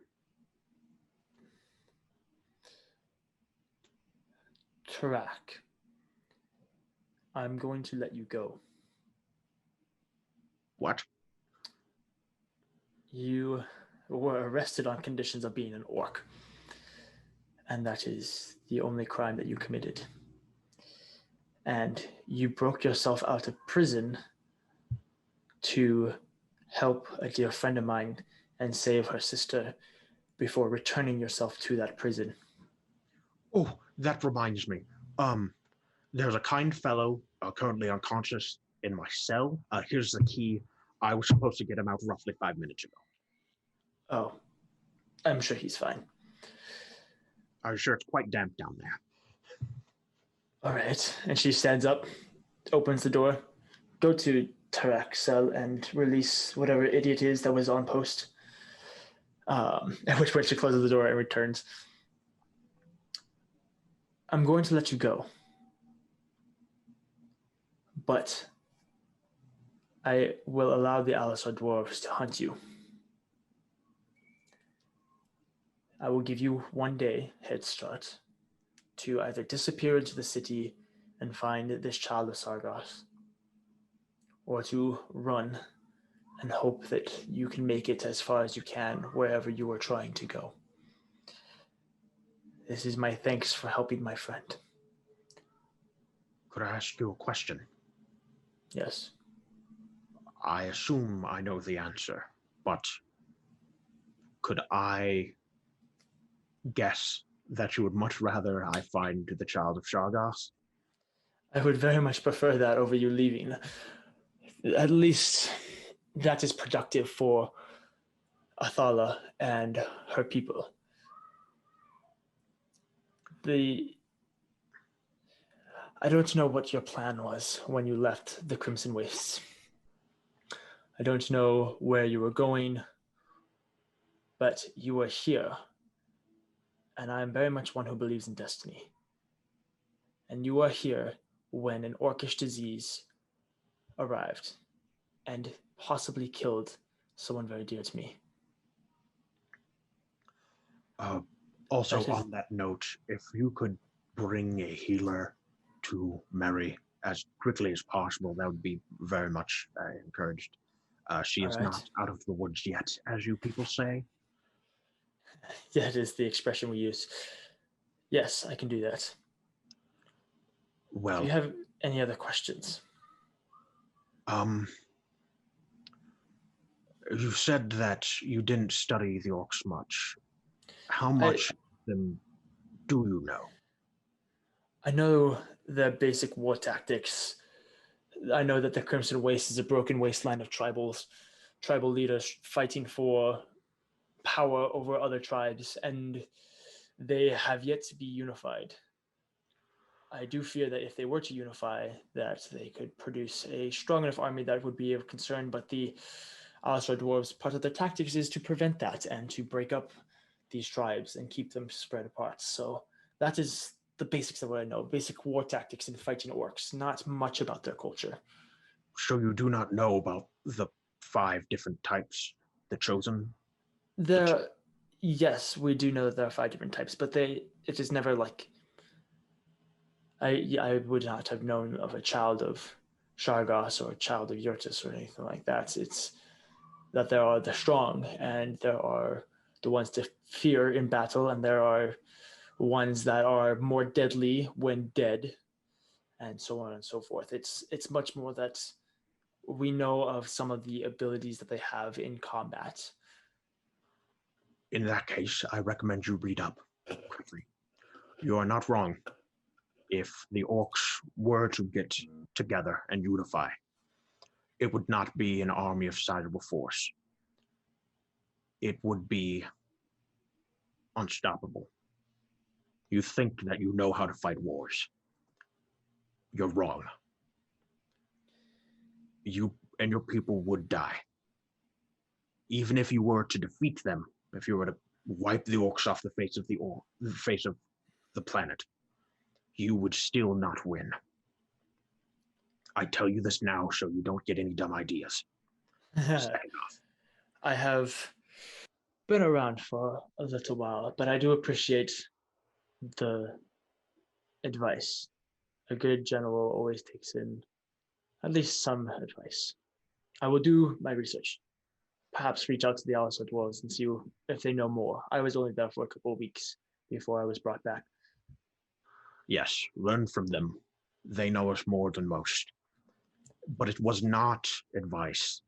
Tarak, I'm going to let you go. What? You were arrested on conditions of being an orc, and that is the only crime that you committed. And you broke yourself out of prison to help a dear friend of mine and save her sister before returning yourself to that prison. Oh, that reminds me. There's a kind fellow currently unconscious in my cell. Here's the key. I was supposed to get him out roughly 5 minutes ago. Oh, I'm sure he's fine. I'm sure it's quite damp down there. All right. And she stands up, opens the door, go to Tarak's cell and release whatever idiot is that was on post. At which point she closes the door and returns. I'm going to let you go. But I will allow the Alisar Dwarfs to hunt you. I will give you 1 day head start to either disappear into the city and find this child of Shargos, or to run and hope that you can make it as far as you can wherever you are trying to go. This is my thanks for helping my friend. Could I ask you a question? Yes. I assume I know the answer, but could I guess that you would much rather I find the child of Shargas? I would very much prefer that over you leaving. At least that is productive for Athala and her people. I don't know what your plan was when you left the Crimson Wastes. I don't know where you were going, but you were here. And I am very much one who believes in destiny. And you are here when an orcish disease arrived and possibly killed someone very dear to me. Also, on that note, if you could bring a healer to Mary as quickly as possible, that would be very much encouraged. She is not out of the woods yet, as you people say. Yeah, it is the expression we use. Yes, I can do that. Well, do you have any other questions? You said that you didn't study the orcs much. How much of them do you know? I know the basic war tactics. I know that the Crimson Waste is a broken wasteland of tribal leaders fighting for power over other tribes, and they have yet to be unified. I do fear that if they were to unify, that they could produce a strong enough army that would be of concern, but the Alisar Dwarves, part of their tactics is to prevent that and to break up these tribes and keep them spread apart. So that is the basics of what I know, basic war tactics in fighting orcs, not much about their culture. So you do not know about the 5 different types, the chosen? Yes, we do know that there are 5 different types, but it is never like, I would not have known of a child of Shargas or a child of Yurtis or anything like that. It's that there are the strong and there are the ones to fear in battle, and there are ones that are more deadly when dead, and so on and so forth. It's much more that we know of some of the abilities that they have in combat. In that case, I recommend you read up quickly. You are not wrong. If the orcs were to get together and unify, it would not be an army of sizable force. It would be unstoppable. You think that you know how to fight wars. You're wrong. You and your people would die. Even if you were to defeat them, if you were to wipe the orcs off the face of the planet, you would still not win. I tell you this now so you don't get any dumb ideas. I have been around for a little while, but I do appreciate the advice. A good general always takes in at least some advice. I will do my research. Perhaps reach out to the Alisar Dwarves and see if they know more. I was only there for a couple of weeks before I was brought back. Yes, learn from them. They know us more than most. But it was not advice.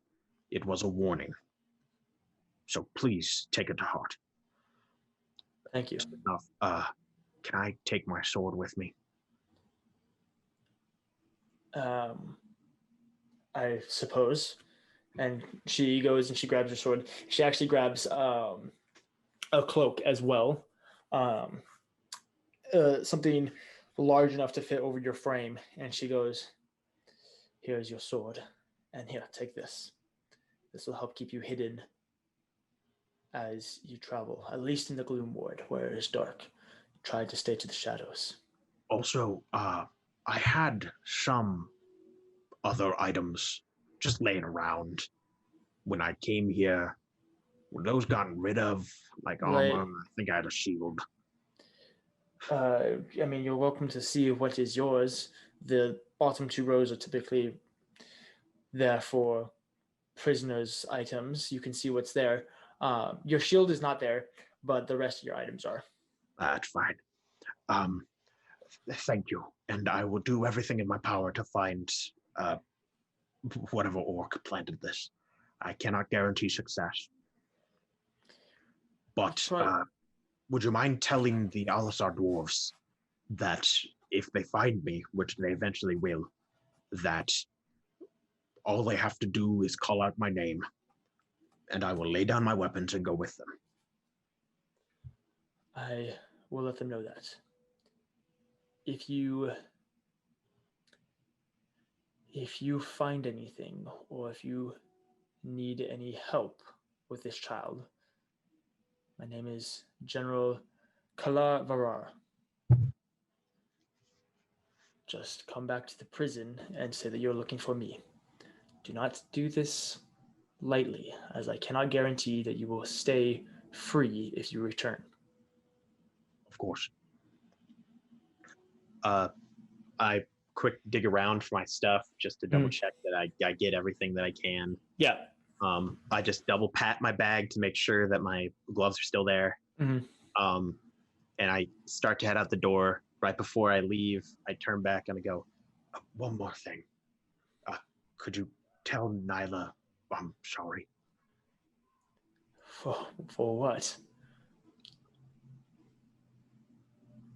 It was a warning. So please take it to heart. Thank you. Enough. Can I take my sword with me? I suppose. And she goes and she grabs her sword. She actually grabs a cloak as well. Something large enough to fit over your frame. And she goes, "Here's your sword. And here, take this. This will help keep you hidden as you travel, at least in the Gloom Ward, where it is dark. Try to stay to the shadows." Also, I had some other items just laying around when I came here. Were those gotten rid of? Like armor? I think I had a shield. I mean, you're welcome to see what is yours. The bottom 2 rows are typically there for prisoners' items. You can see what's there. Your shield is not there, but the rest of your items are. That's fine. Thank you. And I will do everything in my power to find whatever orc planted this. I cannot guarantee success. But would you mind telling the Alisar Dwarfs that if they find me, which they eventually will, that all they have to do is call out my name, and I will lay down my weapons and go with them. I will let them know that. If you find anything, or if you need any help with this child, my name is General Kala Varar. Just come back to the prison and say that you're looking for me. Do not do this lightly, as I cannot guarantee that you will stay free if you return. Of course. I quick dig around for my stuff just to double check that I get everything that I can. Yeah. I just double pat my bag to make sure that my gloves are still there. Mm-hmm. And I start to head out the door. Right before I leave, I turn back and I go, one more thing. Could you tell Nyla I'm sorry? For what?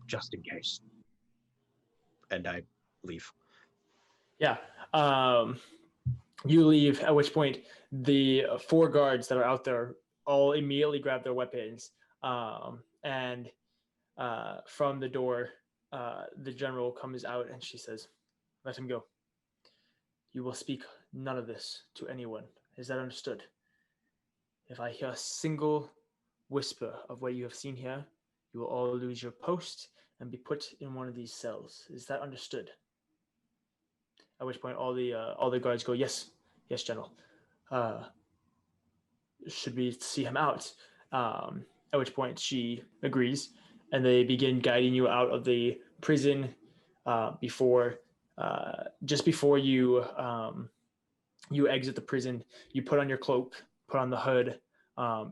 Just in case. And I leave. Yeah. You leave, at which point the 4 guards that are out there all immediately grab their weapons. And from the door, the general comes out and she says, "Let him go. You will speak none of this to anyone. Is that understood? If I hear a single whisper of what you have seen here, you will all lose your post and be put in one of these cells. Is that understood?" At which point all the guards go, "Yes, yes, General. Should we see him out?" At which point she agrees, and they begin guiding you out of the prison. Just before you exit the prison, you put on your cloak, put on the hood.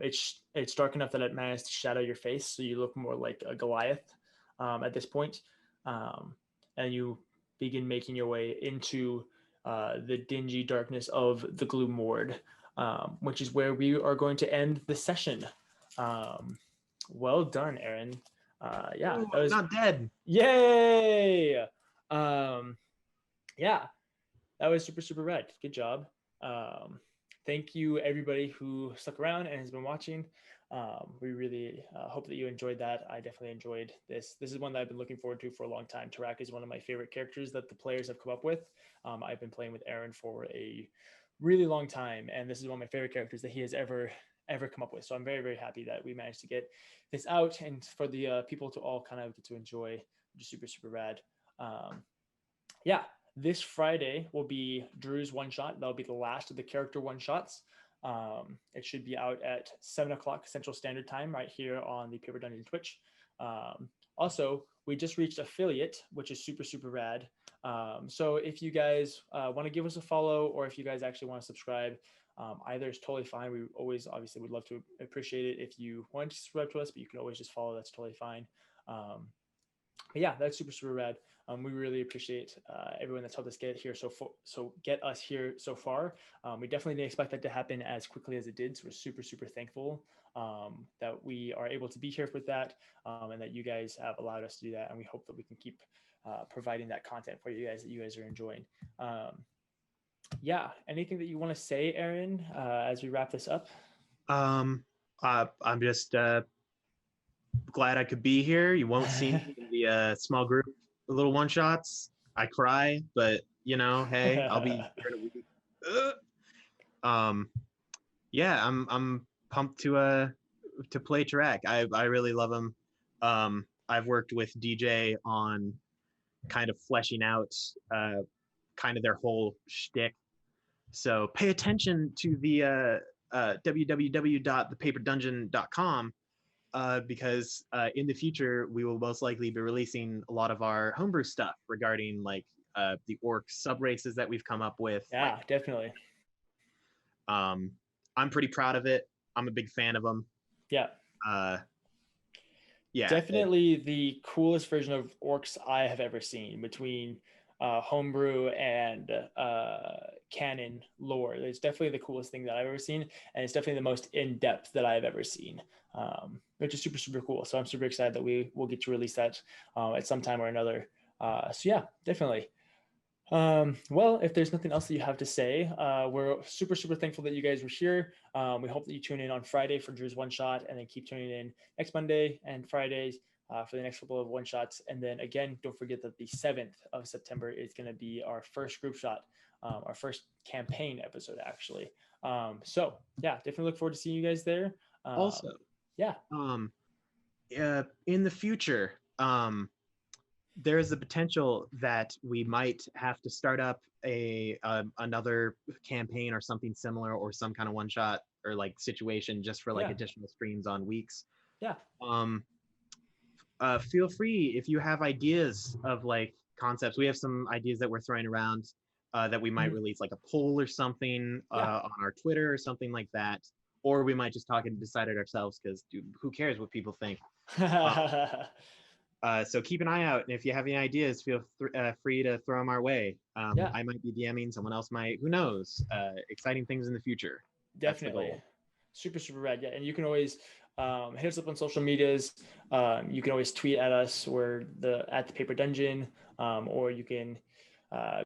It's dark enough that it managed to shadow your face, so you look more like a Goliath at this point. And you begin making your way into the dingy darkness of the Gloom Ward, which is where we are going to end the session. Well done, Aaron. Yeah, that was not dead. Yay! Yeah, that was super rad. Good job. Thank you everybody who stuck around and has been watching. We really hope that you enjoyed that. I definitely enjoyed this. This is one that I've been looking forward to for a long time. Tarak is one of my favorite characters that the players have come up with. I've been playing with Aaron for a really long time, and this is one of my favorite characters that he has ever come up with. So I'm very happy that we managed to get this out and for the people to all kind of get to enjoy, which is super rad. Yeah, this Friday will be Drew's one shot. That'll be the last of the character one shots. It should be out at 7:00 Central Standard Time right here on the Paper Dungeon Twitch. Also, we just reached affiliate, which is super rad. So if you guys want to give us a follow, or if you guys actually want to subscribe, either is totally fine. We always obviously would love to appreciate it if you want to subscribe to us, but you can always just follow. That's totally fine. But yeah, that's super rad. We really appreciate everyone that's helped us get here get us here so far. We definitely didn't expect that to happen as quickly as it did. So we're super thankful that we are able to be here with that, and that you guys have allowed us to do that. And we hope that we can keep providing that content for you guys that you guys are enjoying. Yeah, anything that you want to say, Aaron, as we wrap this up? I'm just glad I could be here. You won't see me in the small group, the little one shots. I cry, but hey, I'll be here in a week. Yeah, I'm pumped to play Tarak. I really love him. I've worked with DJ on kind of fleshing out kind of their whole shtick. So pay attention to the www.thepaperdungeon.com because in the future we will most likely be releasing a lot of our homebrew stuff regarding like the orc subraces that we've come up with. Yeah, definitely. I'm pretty proud of it. I'm a big fan of them. Yeah. Yeah. Definitely the coolest version of orcs I have ever seen, between homebrew and canon lore. It's definitely the coolest thing that I've ever seen, and it's definitely the most in-depth that I've ever seen, which is super, super cool. So I'm super excited that we will get to release that at some time or another. So yeah, definitely. Well, if there's nothing else that you have to say, we're super, super thankful that you guys were here. We hope that you tune in on Friday for Drew's one shot, and then keep tuning in next Monday and Fridays for the next couple of one shots. And then again, don't forget that the 7th of September is going to be our first group shot, our first campaign episode, actually. So yeah, definitely look forward to seeing you guys there. Also, yeah. In the future, there is the potential that we might have to start up another campaign or something similar, or some kind of one shot or like situation just for like additional streams on weeks. Yeah. Feel free if you have ideas of like concepts. We have some ideas that we're throwing around that we might release like a poll or something on our Twitter or something like that. Or we might just talk and decide it ourselves, because who cares what people think? So keep an eye out, and if you have any ideas, feel free to throw them our way. I might be DMing, someone else might. Who knows? Exciting things in the future. Definitely. Super, super rad. Yeah, and you can always hit us up on social medias. You can always tweet at us. We're at the Paper Dungeon, or you can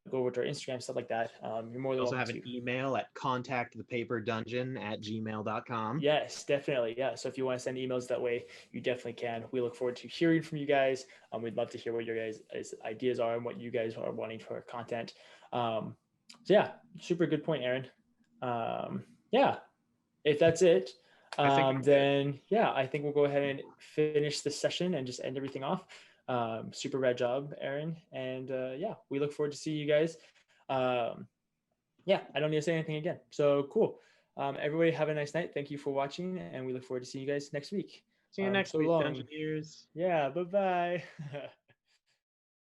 go over to our Instagram, stuff like that. You're more than welcome. Also have an email at contactthepaperdungeon@gmail.com. Yes, definitely. Yeah. So if you want to send emails that way, you definitely can. We look forward to hearing from you guys. We'd love to hear what your guys' ideas are and what you guys are wanting for content. So yeah, super good point, Aaron. Yeah, if that's it, then yeah, I think we'll go ahead and finish this session and just end everything off. Super rad job, Aaron. And yeah, we look forward to see you guys. Yeah, I don't need to say anything again. So cool. Everybody have a nice night. Thank you for watching, and we look forward to seeing you guys next week. See you next week, Dungeoneers. Yeah, bye-bye.